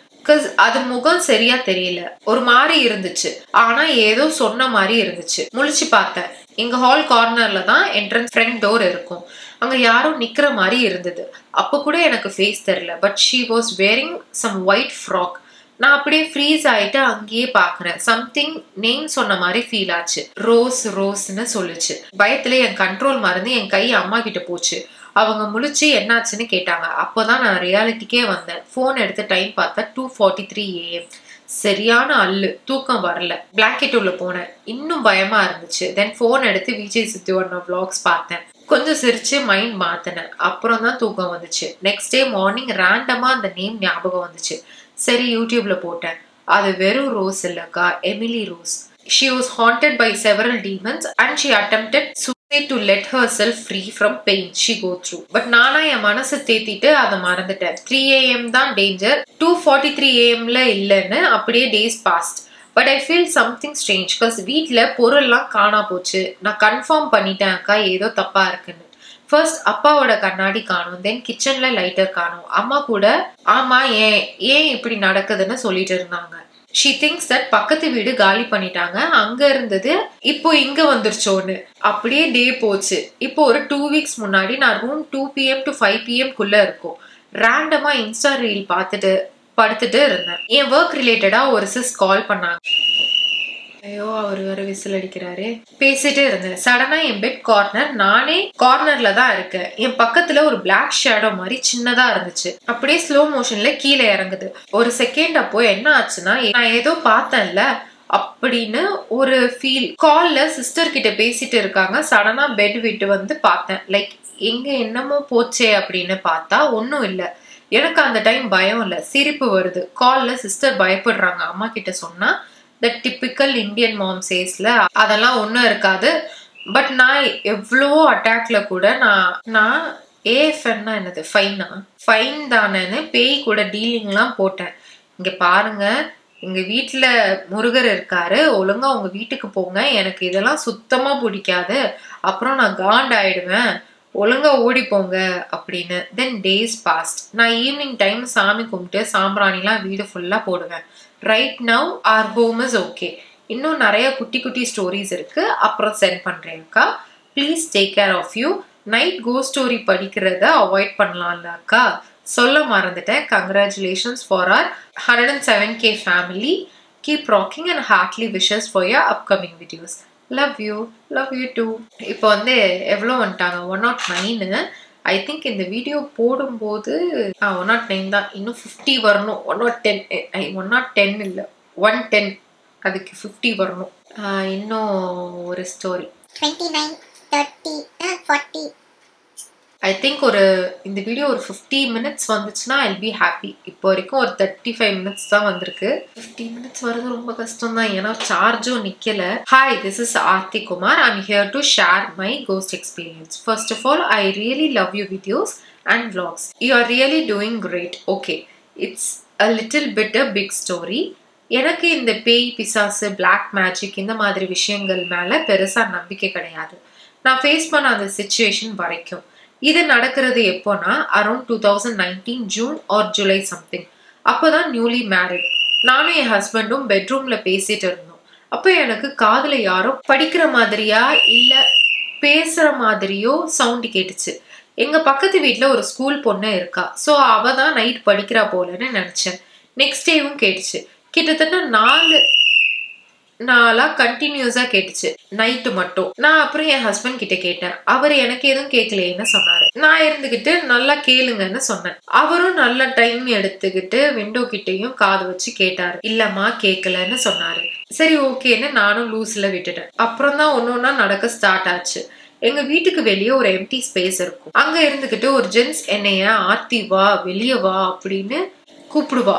அது முகம் சரியா தெரியல, ஒரு மாதிரி இருந்துச்சு. ஆனா ஏதோ சொன்ன மாதிரி இருந்துச்சு. முழிச்சு பார்த்தேன். எங்க ஹால் கார்னர்ல தான் என்ட்ரன்ஸ் ஃப்ரண்ட் டோர் இருக்கும். அங்க யாரும் நிக்கிற மாதிரி இருந்தது. அப்ப கூட எனக்கு ஃபேஸ் தெரியல. But she was wearing some white frock. நான் அப்படியே ஃப்ரீஸ் ஆயிட்டு அங்கேயே பாக்குறேன். சம்திங் நேம் சொன்ன மாதிரி ஃபீல் ஆச்சு. ரோஸ்ன்னு சொல்லுச்சு. பயத்துல என் கண்ட்ரோல் மறந்து என் கை அம்மா கிட்ட போச்சு. அவங்க முழிச்சு என்னாச்சுன்னு கேட்டாங்க. அப்போதான் நான் ரியாலிட்டிக்கே வந்தேன். போன் எடுத்து டைம் பார்த்தா 2:43 AM. சரியான அல்லு, தூக்கம் வரல. பிளாங்கெட் உள்ள போனேன். இன்னும் பயமா இருந்துச்சு. தென் போன் எடுத்து விஜய் சித்துவண்ணா vlogs பார்த்தேன். கொஞ்சம் சிரிச்சு மைண்ட் மாத்தினேன். அப்புறம் தான் தூக்கம் வந்துச்சு. நெக்ஸ்ட் டே மார்னிங் ரேண்டமா அந்த நேம் ஞாபகம் வந்துச்சு. சரி யூடியூப்ல போட்டேன். அது வெறும் ரோஸ் இல்லக்கா, Emily rose. She was haunted by several demons and she attempted suicide to let herself free from pain she go through. But நானா என் மனசை தேத்திட்டு அதை மறந்துட்டேன். 3 AM தான் டேஞ்சர், 2:43 AMல இல்லைன்னு அப்படியே days passed. But I feel something strange because வீட்டில் பொருள்லாம் காணா போச்சு. நான் கன்ஃபார்ம் பண்ணிட்டேன் அக்கா ஏதோ தப்பா இருக்குன்னு. ஃபர்ஸ்ட் அப்பாவோட கண்ணாடி காணும், தென் கிச்சன்ல லைட்டர் காணும். அம்மா கூட ஆமா ஏன் இப்படி நடக்குதுன்னு சொல்லிட்டு இருந்தாங்க. ஷி திங்ஸ் தட் பக்கத்து வீடு காலி பண்ணிட்டாங்க, அங்க இருந்தது இப்போ இங்க வந்துருச்சோன்னு. அப்படியே டே போச்சு. இப்போ ஒரு 2 வீக்ஸ் முன்னாடி நான் ரூம் 2 PM to 5 PM குள்ள இருக்கும். ரேண்டமா இன்ஸ்டா ரீல் பார்த்துட்டு படுத்துட்டு இருந்தேன். என் ஒர்க் ரிலேட்டடா ஒரு சிஸ் கால் பண்ணாங்க. ஐயோ அவர் வேற விசில் அடிக்கிறாரு. பேசிட்டே இருந்தேன். சடனா என் பெட் கார்னர், நானே கார்னர்ல தான் இருக்கேன். என் பக்கத்துல ஒரு பிளாக் ஷேடோ மாதிரி சின்னதா இருந்துச்சு. அப்படியே ஸ்லோ மோஷன்ல கீழே இறங்குது. ஒரு செகண்ட் அப்போ என்ன ஆச்சுன்னா, நான் ஏதோ பார்த்தேன்ல அப்படின்னு ஒரு ஃபீல். கால்ல சிஸ்டர் கிட்ட பேசிட்டு இருக்காங்க. சடனா பெட் விட்டு வந்து பார்த்தேன். லைக் எங்க என்னமோ போச்சே அப்படின்னு பார்த்தா ஒன்னும் இல்லை. எனக்கு அந்த டைம் பயம் இல்லை, சிரிப்பு வருது. கால்ல சிஸ்டர் பயப்படுறாங்க. அம்மா கிட்ட சொன்னா the typical Indian mom saysல அதெல்லாம் ஒன்றும் இருக்காது. பட் நான் எவ்வளோ அட்டாக்ல கூட நான் ஏஎஃப்என்னா என்னது ஃபைன் தானேன்னு பேய் கூட டீலிங்லாம் போட்டேன். இங்க பாருங்க, எங்க வீட்டுல முருகர் இருக்காரு, ஒழுங்கா உங்க வீட்டுக்கு போங்க, எனக்கு இதெல்லாம் சுத்தமா பிடிக்காது, அப்புறம் நான் காண்ட் ஆயிடுவேன், ஒழுங்கா ஓடி போங்க அப்படின்னு. Then days passed. நான் ஈவினிங் டைம் சாமி கும்பிட்டு சாம்பிராணிலாம் வீடு ஃபுல்லா போடுவேன். Right now our home is okay. இன்னும் நிறைய குட்டி குட்டி ஸ்டோரிஸ் இருக்கு, அப்புறம் சென்ட் பண்றேன்க்கா. Please take care of you. Night go story படிக்கிறத அவாய்ட் பண்ணலாம்ல அக்கா, சொல்ல மறந்துட்டேன். Congratulations for our 107K family. Keep rocking and heartly wishes for your upcoming videos. Love you too. இப்போ வந்து எவ்வளோ வந்துட்டாங்க? 109. ஐ திங்க் இந்த வீடியோ போடும்போது 109 தான். இன்னும் 50 வரணும். 110 இல்லை 110, அதுக்கு 50 வரணும். இன்னும் ஒரு ஸ்டோரி 29, 30, 40. ஐ திங்க் இந்த வீடியோ ஒரு 50 மினிட்ஸ் வந்துச்சுன்னா ஐல் பி ஹாப்பி. இப்போ வரைக்கும் ஒரு 35 மினிட்ஸ் தான் வந்திருக்கு. 50 மினிட்ஸ் வரது ரொம்ப கஷ்டம் தான், ஏன்னா சார்ஜும் நிக்கல. Hi, this is Aarthi Kumar. I'm here to share my ghost experience. First of all, I really love you videos and vlogs. You are really doing great. Okay, it's a little bit a big story. எனக்கு இந்த பேய் பிசாசு black magic இந்த மாதிரி விஷயங்கள் மேல பெருசா நம்பிக்கை கிடையாது. நான் ஃபேஸ் பண்ண அந்த சிச்சுவேஷன் வரைக்கும். இது நடக்கிறது எப்போனா around 2019 June R July something. அப்போதான் நியூலி மேரிட். நானும் என் ஹஸ்பண்டும் பெட்ரூம்ல பேசிட்டு இருந்தோம். அப்போ எனக்கு காதுல யாரோ படிக்கிற மாதிரியா இல்ல பேசுற மாதிரியோ சவுண்ட் கேட்டுச்சு. எங்க பக்கத்து வீட்டுல ஒரு ஸ்கூல் பொண்ணு இருக்கா, சோ அவ தான் நைட் படிக்கிறா போலன்னு நினைச்சேன். நெக்ஸ்ட் டேவும் கேட்டுச்சு. கிட்டத்தட்ட 4 நாளா கண்டினியூஸா கேட்டுச்சு, நைட்டு மட்டும். நான் அப்புறம் என் ஹஸ்பண்ட் கிட்ட கேட்டேன். அவர் எனக்கு எதுவும் கேட்கலையேன்னு சொன்னாரு. நான் இருந்துகிட்டு நல்லா கேளுங்கன்னு சொன்னேன். அவரும் நல்ல டைம் எடுத்துக்கிட்டு விண்டோ கிட்டையும் காது வச்சு கேட்டாரு. இல்லம்மா கேட்கலன்னு சொன்னாரு. சரி ஓகேன்னு நானும் லூஸ்ல விட்டுட்டேன். அப்புறம் தான் ஒன்னொன்னா நடக்க ஸ்டார்ட் ஆச்சு. எங்க வீட்டுக்கு வெளியே ஒரு எம்டி ஸ்பேஸ் இருக்கும். அங்க இருந்துகிட்டு ஒரு ஜென்ஸ் என்னைய ஆர்த்தி வா வெளியே வா அப்படின்னு கூப்பிடுவா.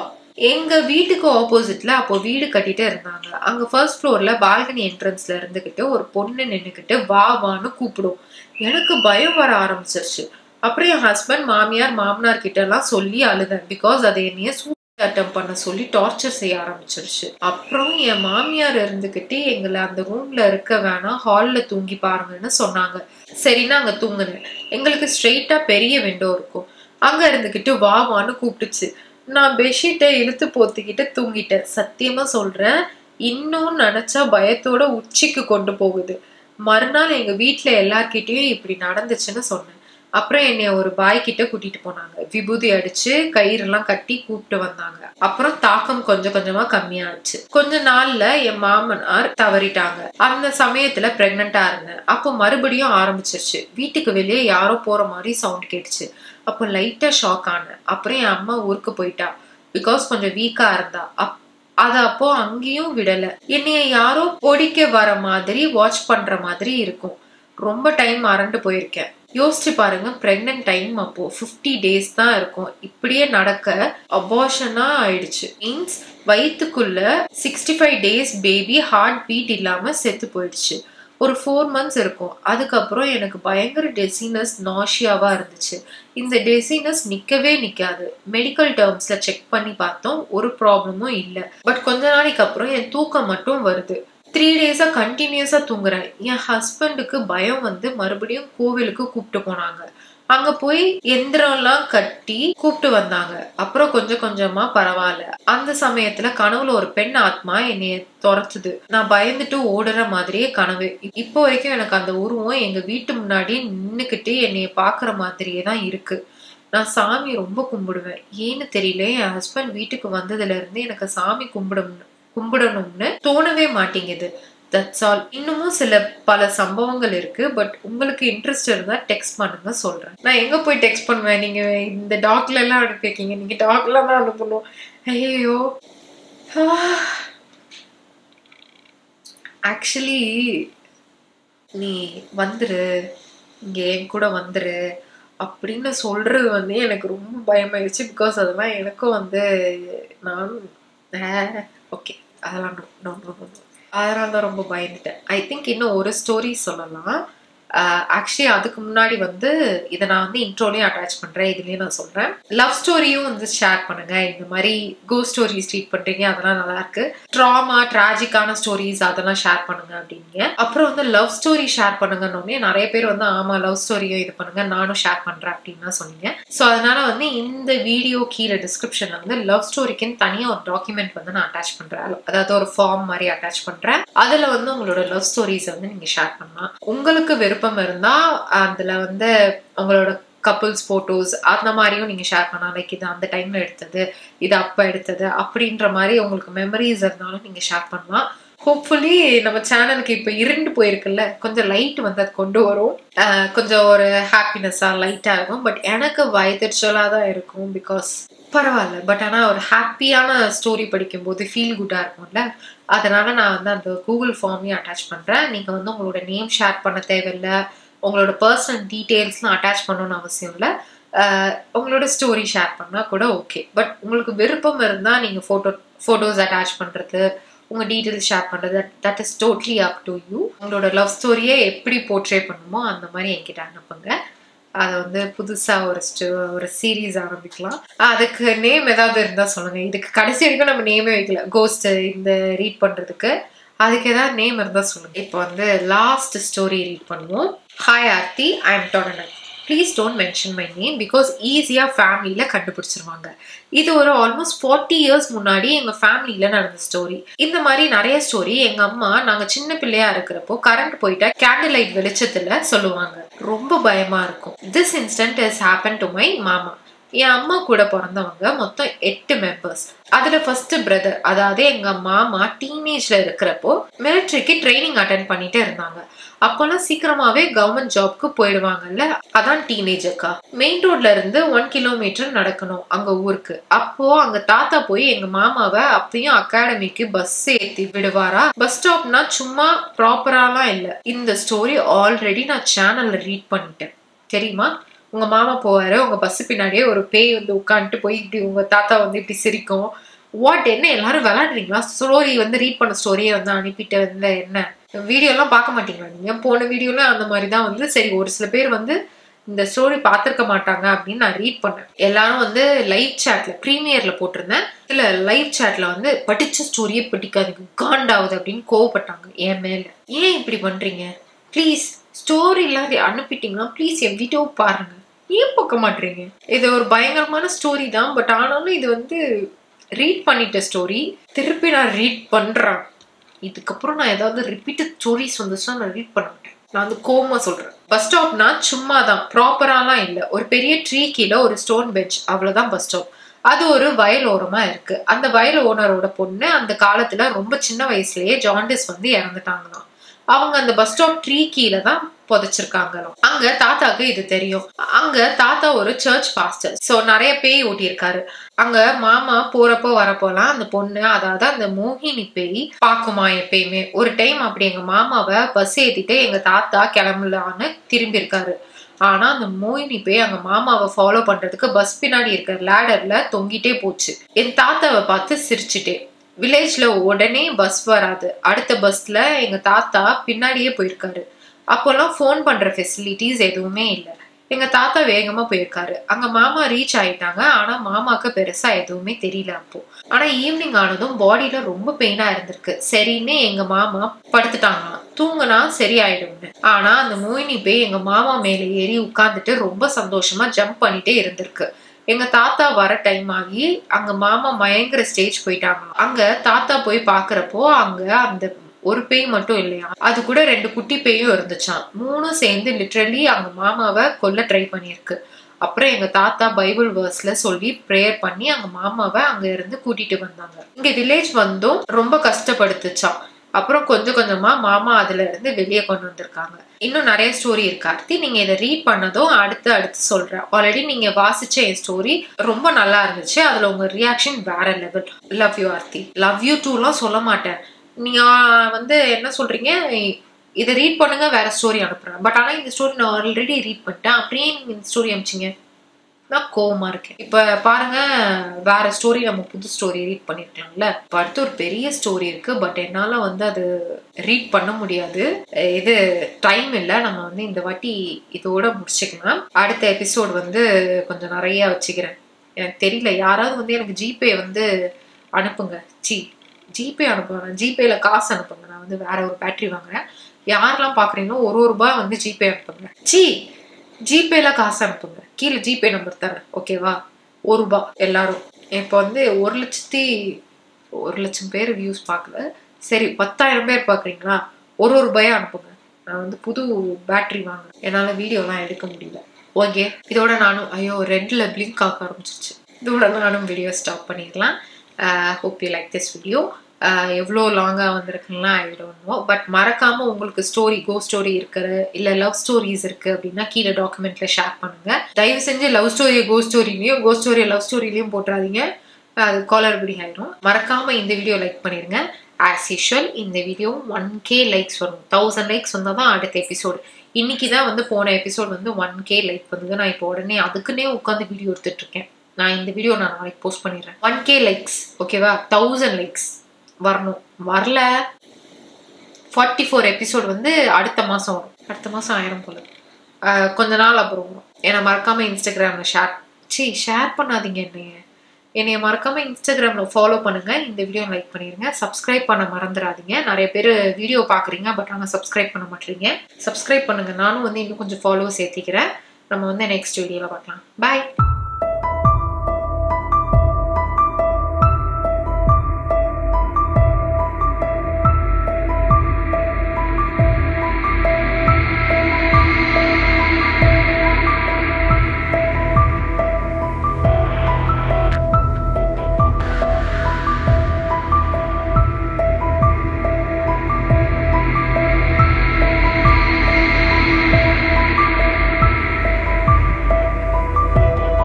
எங்க வீட்டுக்கு ஆப்போசிட்ல அப்போ வீடு கட்டிட்டு இருந்தாங்க. அங்க ஃபர்ஸ்ட் ஃப்ளோர்ல பால்கனி என்ட்ரன்ஸ்ல இருந்துகிட்டு ஒரு பொண்ணு நின்னுக்கிட்டு வா வான்னு கூப்பிடும். எனக்கு பயம் வர ஆரம்பிச்சிருச்சு. அப்புறம் என் ஹஸ்பண்ட் மாமியார் கிட்ட எல்லாம் சொல்லி அழுதேன். பிகாஸ் அதை என்னைய சூசைட் அட்டெம்ப்ட் பண்ண சொல்லி டார்ச்சர் செய்ய ஆரம்பிச்சிருச்சு. அப்புறம் என் மாமியார் இருந்துகிட்டு எங்களை அந்த ரூம்ல இருக்க வேணாம், ஹால்ல தூங்கி பாருங்கன்னு சொன்னாங்க. சரின்னா அங்க தூங்குனேன். எங்களுக்கு ஸ்ட்ரெயிட்டா பெரிய விண்டோ இருக்கும். அங்க இருந்துகிட்டு வா வான்னு கூப்பிட்டுச்சு. நான் பெட்ஷீட்டை இழுத்து போத்திக்கிட்டு தூங்கிட்டேன். சத்தியமா சொல்றேன், இன்னும் நினைச்சா பயத்தோட உச்சிக்கு கொண்டு போகுது. மறுநாள் எங்க வீட்டுல எல்லார்கிட்டயும் இப்படி நடந்துச்சுன்னு சொன்னேன். அப்புறம் என்னைய ஒரு பாய் கிட்ட கூட்டிட்டு போனாங்க. விபூதி அடிச்சு கயிறெல்லாம் கட்டி கூப்பிட்டு வந்தாங்க. அப்புறம் தாக்கம் கொஞ்சம் கொஞ்சமா கம்மியாச்சு. கொஞ்ச நாள்ல என் மாமனார் தவறிட்டாங்க. அந்த சமயத்துல பிரெக்னெண்டா இருந்தேன். அப்போ மறுபடியும் ஆரம்பிச்சிருச்சு. வீட்டுக்கு வெளியே யாரோ போற மாதிரி சவுண்ட் கேட்டுச்சு. அப்போ லைட்டா ஷாக் ஆனேன். அப்புறம் என் அம்மா ஊருக்கு போயிட்டா. பிகாஸ் கொஞ்சம் வீக்கா இருந்தா. அது அப்போ அங்கேயும் விடல. என்னைய யாரோ பொடிக்க வர மாதிரி வாட்ச் பண்ற மாதிரி இருக்கும். ரொம்ப டைம் மறந்து போயிருக்கேன். யோசிச்சு பாருங்க, பிரெக்னன்ட் டைம் அப்போ 50 days தான் இருக்கும். இப்படியே நடக்க அபார்ஷனா ஆயிடுச்சு. மீன்ஸ் வயிற்றுக்குள்ள 65 days பேபி ஹார்ட் பீட் இல்லாம செத்து போயிடுச்சு. ஒரு 4 months இருக்கும். அதுக்கப்புறம் எனக்கு பயங்கர டெசினஸ், நாஷியாவா இருந்துச்சு. இந்த டெசினஸ் நிக்கவே நிக்காது. மெடிக்கல் டேர்ம்ஸ்ல செக் பண்ணி பார்த்தோம், ஒரு ப்ராப்ளமும் இல்லை. பட் கொஞ்ச நாளைக்கு அப்புறம் என் தூக்கம் மட்டும் வருது. 3 days கண்டினியூஸா தூங்குறேன். என் ஹஸ்பண்டுக்கு பயம் வந்து மறுபடியும் கோவிலுக்கு கூப்பிட்டு போனாங்க. அங்க போய் எந்திரம் எல்லாம் கட்டி கூப்பிட்டு வந்தாங்க. அப்புறம் கொஞ்சம் கொஞ்சமா பரவாயில்ல. அந்த சமயத்துல கனவுல ஒரு பெண் ஆத்மா என்னைய துரத்துது. நான் பயந்துட்டு ஓடுற மாதிரியே கனவு. இப்போ வரைக்கும் எனக்கு அந்த உருவம் எங்க வீட்டு முன்னாடி நின்னுக்கிட்டு என்னைய பாக்குற மாதிரியே தான் இருக்கு. நான் சாமி ரொம்ப கும்பிடுவேன். ஏன்னு தெரியல, என் ஹஸ்பண்ட் வீட்டுக்கு வந்ததுல இருந்து எனக்கு சாமி கும்பிடணும்னு தோணவே மாட்டேங்குது. That's all. இன்னமும் பல சம்பவங்கள் இருக்கு. பட் உங்களுக்கு இன்ட்ரெஸ்ட் இருந்தா டெக்ஸ்ட் பண்ணுங்க, சொல்றேன். நான் எங்க போய் டெக்ஸ்ட் பண்ணுவேன்? நீங்க இந்த டாக்ல எல்லாம் அனுப்பிருக்கீங்க. நீங்க டாக்ல தான் அனுப்பணும். ஐயோ, ஆக்சுவலி நீ வந்துரு, இங்க என் கூட வந்துரு அப்படின்னு சொல்றது வந்து எனக்கு ரொம்ப பயமாயிடுச்சு. பிகாஸ் அதெல்லாம் எனக்கும் வந்து நானும் ஓகே அதெல்லாம் அதனால தான் ரொம்ப பயந்துட்டேன். ஐ திங்க் இன்னும் ஒரு ஸ்டோரி சொல்லலாம். ஆக்சுவலி அதுக்கு முன்னாடி வந்து இதை நான் வந்து இன்ட்ரோலையும் அட்டாச் பண்றேன், இதுலயும் நான் சொல்றேன். லவ் ஸ்டோரியும் வந்து ஷேர் பண்ணுங்க. இந்த மாதிரி கோ ஸ்டோரிஸ் ரீட் பண்றீங்க, அதெல்லாம் நல்லா இருக்கு. ட்ராமா, டிராஜிக்கான ஸ்டோரிஸ் அதெல்லாம் ஷேர் பண்ணுங்க அப்படிங்க. அப்புறம் வந்து லவ் ஸ்டோரி ஷேர் பண்ணுங்கன்னு நிறைய பேர் வந்து ஆமா லவ் ஸ்டோரியும் இது பண்ணுங்க, நானும் ஷேர் பண்றேன் அப்படின்னு சொன்னீங்க. ஸோ அதனால வந்து இந்த வீடியோ கீழே டிஸ்கிரிப்ஷன்ல வந்து லவ் ஸ்டோரிக்குன்னு தனியா ஒரு டாக்குமெண்ட் வந்து நான் அட்டாச் பண்றேன். அதாவது ஒரு ஃபார்ம் மாதிரி அட்டாச் பண்றேன். அதுல வந்து உங்களோட லவ் ஸ்டோரிஸ் வந்து நீங்க ஷேர் பண்ணலாம். உங்களுக்கு விருப்பம் இருந்தா அதுல வந்து உங்களோட கப்புள்ஸ் போட்டோஸ் அந்த மாதிரியும் நீங்க ஷேர் பண்ணலாம். லைக் இது அந்த டைம்ல எடுத்தது, இது அப்ப எடுத்தது அப்படின்ற மாதிரி உங்களுக்கு மெமரிஸ் இருந்தாலும் நீங்க ஷேர் பண்ணலாம். ஹோப்ஃபுல்லி நம்ம சேனலுக்கு இப்ப இருண்டு போயிருக்குல்ல, கொஞ்சம் லைட் வந்து அது கொண்டு வரும். கொஞ்சம் ஒரு ஹாப்பினஸா லைட்டா இருக்கும். பட் எனக்கு வயதிர்ச்சலா தான் இருக்கும். பிகாஸ் பரவாயில்ல, பட் ஆனா ஒரு ஹாப்பியான ஸ்டோரி படிக்கும் போது ஃபீல் குட்டா இருக்கும்ல. அதனால நான் வந்து அந்த கூகுள் ஃபார்மையும் அட்டாச் பண்றேன். நீங்க வந்து உங்களோட நேம் ஷேர் பண்ண தேவையில்லை, உங்களோட பர்சனல் டீட்டெயில்ஸ்லாம் அட்டாச் பண்ணணும்னு அவசியம் இல்லை. உங்களோட ஸ்டோரி ஷேர் பண்ணா கூட ஓகே. பட் உங்களுக்கு விருப்பம் இருந்தா நீங்க போட்டோஸ் அட்டாச் பண்றது, உங்க டீட்டெயில்ஸ் ஷேர் பண்றது, that is totally up to you. உங்களோட லவ் ஸ்டோரியை எப்படி போர்ட்ரே பண்ணுமோ அந்த மாதிரி என்கிட்ட அனுப்புங்க. அதை வந்து புதுசா ஒரு சீரீஸ் ஆரம்பிக்கலாம். அதுக்கு நேம் ஏதாவது இருந்தா சொல்லுங்க. இதுக்கு கடைசி வரைக்கும் நம்ம நேமே வைக்கல, கோஸ்ட் இந்த ரீட் பண்றதுக்கு. அதுக்கு ஏதாவது நேம் இருந்தா சொல்லுங்க. இப்போ வந்து லாஸ்ட் ஸ்டோரி ரீட் பண்ணுவோம். Hi Aarthi, I am donut. Please don't mention my name because ஈஸியாக ஃபேமிலியில் கண்டுபிடிச்சிருவாங்க. இது ஒரு ஆல்மோஸ்ட் 40 years முன்னாடி எங்கள் ஃபேமிலியில் நடந்த ஸ்டோரி. இந்த மாதிரி நிறைய ஸ்டோரி எங்கள் அம்மா நாங்கள் சின்ன பிள்ளையா இருக்கிறப்போ கரண்ட் போயிட்டா கேண்டில் லைட் வெளிச்சத்தில் சொல்லுவாங்க. ரொம்ப பயமாக இருக்கும். This instant is happen to my மாமா. என் அம்மா கூட பிறந்தவங்க மொத்தம் 8 members. அதுல ஃபர்ஸ்ட் பிரதர், அதாவது எங்க மாமா டீனேஜ்ல இருக்கிறப்போ மிலிட்ரிக்கு ட்ரைனிங் அட்டென்ட் பண்ணிட்டு இருந்தாங்க. அப்போல்லாம் சீக்கிரமாவே கவர்மெண்ட் ஜாப்க்கு போயிடுவாங்கல்ல, அதான் டீனேஜர்க்கா. மெயின் ரோட்ல இருந்து 1 kilometer நடக்கணும் அங்க ஊருக்கு. அப்போ அங்க தாத்தா போய் எங்க மாமாவை அப்பயும் அகாடமிக்கு பஸ் ஏத்தி விடுவாரா. பஸ் ஸ்டாப்னா சும்மா ப்ராப்பராலாம் இல்ல. இந்த ஸ்டோரி ஆல்ரெடி நான் சேனல்ல ரீட் பண்ணிட்டேன் தெரியுமா. உங்க மாமா போவாரு, உங்க பஸ் பின்னாடியே ஒரு பேய் வந்து உட்காந்துட்டு போய் இப்படி உங்க தாத்தா வந்து இப்படி சிரிக்கும். வாட், என்ன எல்லாரும் விளையாடுறீங்களா? ஸ்டோரி வந்து ரீட் பண்ண ஸ்டோரியை வந்து அனுப்பிட்டு வந்து என்ன வீடியோ எல்லாம் பார்க்க மாட்டீங்களா நீங்க? போன வீடியோல அந்த மாதிரிதான் வந்து சரி ஒரு சில பேர் வந்து இந்த ஸ்டோரி பார்த்திருக்க மாட்டாங்க அப்படின்னு நான் ரீட் பண்ணேன். எல்லாரும் வந்து லைவ் சாட்ல ப்ரீமியர்ல போட்டிருந்தேன். இல்ல லைவ் சாட்ல வந்து படிச்ச ஸ்டோரியே படிக்காதீங்க, காண்டாவுது அப்படின்னு கோவப்பட்டாங்க என் மேல. ஏன் இப்படி பண்றீங்க? ப்ளீஸ் ஸ்டோரி எல்லாம் அனுப்பிட்டீங்கன்னா ப்ளீஸ் என் வீடியோ பாருங்க, ஏன் பார்க்க மாட்டீங்க? இது ஒரு பயங்கரமான ஸ்டோரி தான். பட் ஆனாலும் இது வந்து ரீட் பண்ணிட்ட ஸ்டோரி, திருப்பி நான் ரீட் பண்றேன். இதுக்கப்புறம் நான் ஏதாவது ரிப்பீட்டட் ஸ்டோரிஸ் வந்துச்சுன்னா நான் ரீட் பண்ண மாட்டேன். நான் வந்து கோமா சொல்றேன். பஸ் ஸ்டாப்னா சும்மா தான், ப்ராப்பராலாம் இல்லை. ஒரு பெரிய ட்ரீ கீழே ஒரு ஸ்டோன் பெஞ்ச், அவ்வளவுதான் பஸ் ஸ்டாப். அது ஒரு வயல் ஓரமா இருக்கு. அந்த வயல் ஓனரோட பொண்ணு அந்த காலத்துல ரொம்ப சின்ன வயசுலயே ஜாண்டிஸ் வந்து இறந்துட்டாங்களாம். அவங்க அந்த பஸ் ஸ்டாப் ட்ரீ கீழே தான் புதைச்சிருக்காங்களாம். அங்க தாத்தாக்கு இது தெரியும். அங்க தாத்தா ஒரு சர்ச் பாஸ்டர், சோ நிறைய பேய் ஓட்டியிருக்காரு. அங்க மாமா போறப்போ வரப்போலாம் அந்த பொண்ணு, அதாவது அந்த மோகினி பேய் பாக்குமா எப்பயுமே. ஒரு டைம் அப்படி எங்க மாமாவை பஸ் ஏத்திட்டு எங்க தாத்தா கிளம்பலான்னு திரும்பி இருக்காரு. ஆனா அந்த மோகினி பேய் அங்க மாமாவை ஃபாலோ பண்றதுக்கு பஸ் பின்னாடி இருக்க லேடர்ல தொங்கிட்டே போச்சு. என் தாத்தாவை பார்த்து சிரிச்சுட்டே. வில்லேஜ்ல உடனே பஸ் வராது. அடுத்த பஸ்ல எங்க தாத்தா பின்னாடியே போயிருக்காரு. அப்போல்லாம் போன் பண்ற ஃபெசிலிட்டிஸ் எதுவுமே இல்லை. எங்க தாத்தா வேகமா போயிருக்காரு. அங்க மாமா ரீச் ஆயிட்டாங்க. ஆனா மாமாக்கு பெருசா எதுவுமே தெரியல அப்போ. ஆனா ஈவினிங் ஆனதும் பாடியில ரொம்ப பெயினா இருந்திருக்கு. சரின்னு எங்க மாமா படுத்துட்டாங்களாம். தூங்குனா சரியாயிடும்னு. ஆனா அந்த மோகினி பேய் எங்க மாமா மேல ஏறி உட்கார்ந்துட்டு ரொம்ப சந்தோஷமா ஜம்ப் பண்ணிட்டே இருந்திருக்கு. எங்க தாத்தா வர டைம் ஆகி அங்க மாமா மயங்குற ஸ்டேஜ் போயிட்டாங்க. அங்க தாத்தா போய் பாக்குறப்போ அங்க அந்த ஒரு பேய் மட்டும் இல்லையா, அது கூட 2 குட்டி பேயும் இருந்துச்சான். 3 சேர்ந்து லிட்டரலி அங்க மாமாவை கொல்ல ட்ரை பண்ணிருக்கு. அப்புறம் எங்க தாத்தா பைபிள் வேர்ஸ்ல சொல்லி ப்ரேயர் பண்ணி அங்க மாமாவை அங்க இருந்து கூட்டிட்டு வந்தாங்க. இங்க வில்லேஜ் வந்தும் ரொம்ப கஷ்டப்படுத்துச்சான். அப்புறம் கொஞ்சம் கொஞ்சமா மாமா அதுல இருந்து வெளியே கொண்டு வந்திருக்காங்க. இன்னும் நிறைய ஸ்டோரி இருக்கு ஆர்த்தி. நீங்க இதை ரீட் பண்ணதும் அடுத்து சொல்றேன். ஆல்ரெடி நீங்க வாசிச்ச என் ஸ்டோரி ரொம்ப நல்லா இருந்துச்சு. அதுல உங்க ரியாக்ஷன் வேற level. Love you Aarthi. Love you டூலாம் சொல்ல மாட்டேன். நீங்க வந்து என்ன சொல்றீங்க, இதை ரீட் பண்ணுங்க, வேற ஸ்டோரி அனுப்புறேன். பட் ஆனா இந்த ஸ்டோரி நான் ஆல்ரெடி ரீட் பண்ணிட்டேன். அப்படியே நீங்க இந்த ஸ்டோரி அனுப்பிச்சிங்க, நான் கோவமா இருக்கேன். இப்ப பாருங்க, வேற ஸ்டோரி, நம்ம புது ஸ்டோரி ரீட் பண்ணிருக்கலாம்ல. இப்ப அடுத்து ஒரு பெரிய ஸ்டோரி இருக்கு. பட் என்னால வந்து அது ரீட் பண்ண முடியாது. இது டைம் இல்லை. நம்ம வந்து இந்த வாட்டி இதோட முடிச்சுக்கலாம். அடுத்த எபிசோட் வந்து கொஞ்சம் நிறைய வச்சுக்கிறேன். எனக்கு தெரியல, யாராவது வந்து எனக்கு ஜிபே வந்து அனுப்புங்க. ஜிபே அனுப்புங்க. ஜிபேல காசு அனுப்புங்க. நான் வந்து வேற ஒரு பேட்டரி வாங்குறேன். யாரெல்லாம் பாக்குறீங்களோ ஒரு ரூபாய் வந்து ஜிபே அனுப்புங்க. ஜிபேல காசு அனுப்புங்க. கீழே ஜிபே நம்பர் தரேன், ஓகேவா? 1 ரூபாய் எல்லாரும். இப்போ வந்து 1,00,000 பேர் வியூஸ் பார்க்கல. சரி, 10,000 பேர் பாக்குறீங்களா? 1 ரூபாயா அனுப்புங்க. நான் வந்து புது பேட்டரி வாங்குறேன். என்னால வீடியோலாம் எடுக்க முடியல. ஓகே, இதோட நானும் ரெண்டுல பிளிங்க் ஆக ஆரம்பிச்சிருச்சு. இதோட நானும் வீடியோ ஸ்டாப் பண்ணிடலாம். hope you like this video. எவ்வளோ லாங்காக வந்திருக்குன்னா ஐ டோன்ட் நோ. பட் மறக்காம உங்களுக்கு ஸ்டோரி, கோ ஸ்டோரி இருக்குது இல்லை லவ் ஸ்டோரிஸ் இருக்கு அப்படின்னா கீழே டாக்குமெண்ட்ல ஷேர் பண்ணுங்க. தயவு செஞ்சு லவ் ஸ்டோரியை கோ ஸ்டோரிலையும், கோ ஸ்டோரியை லவ் ஸ்டோரிலையும் போட்டுறாதீங்க. அது காலர்படி ஆயிடும். மறக்காம இந்த வீடியோ லைக் பண்ணிருங்க. ஆஸ் யூஷுவல் இந்த வீடியோ 1K லைக்ஸ் வரும். 1000 லைக்ஸ் வந்தால் தான் அடுத்த எபிசோடு. இன்னைக்கு தான் வந்து போன எபிசோட் வந்து 1K லைக் வந்தது. நான் இப்போ உடனே அதுக்குன்னே உட்காந்து வீடியோ எடுத்துட்டு இருக்கேன். நான் இந்த வீடியோ நான் நாளைக்கு போஸ்ட் பண்ணிடுறேன். 1K லைக்ஸ், ஓகேவா? 1000 லைக்ஸ் வரணும். வரல 44 எபிசோட் வந்து அடுத்த மாசம் வரும். அடுத்த மாசம் 1000 போல, கொஞ்ச நாள் அப்புறம் வரும். என்னை மறக்காம இன்ஸ்டாகிராம்ல ஷேர் பண்ணாதீங்க. என்னைய மறக்காம இன்ஸ்டாகிராம்ல ஃபாலோ பண்ணுங்க. இந்த வீடியோ லைக் பண்ணிருங்க. சப்ஸ்கிரைப் பண்ண மறந்துடாதீங்க. நிறைய பேர் வீடியோ பாக்குறீங்க, பட் ஆனால் சப்ஸ்கிரைப் பண்ண மாட்டீங்க. சப்ஸ்கிரைப் பண்ணுங்க. நானும் வந்து இன்னும் கொஞ்சம் ஃபாலோ சேர்த்திக்கிறேன். நம்ம வந்து நெக்ஸ்ட் வீடியோல பார்க்கலாம். பாய்.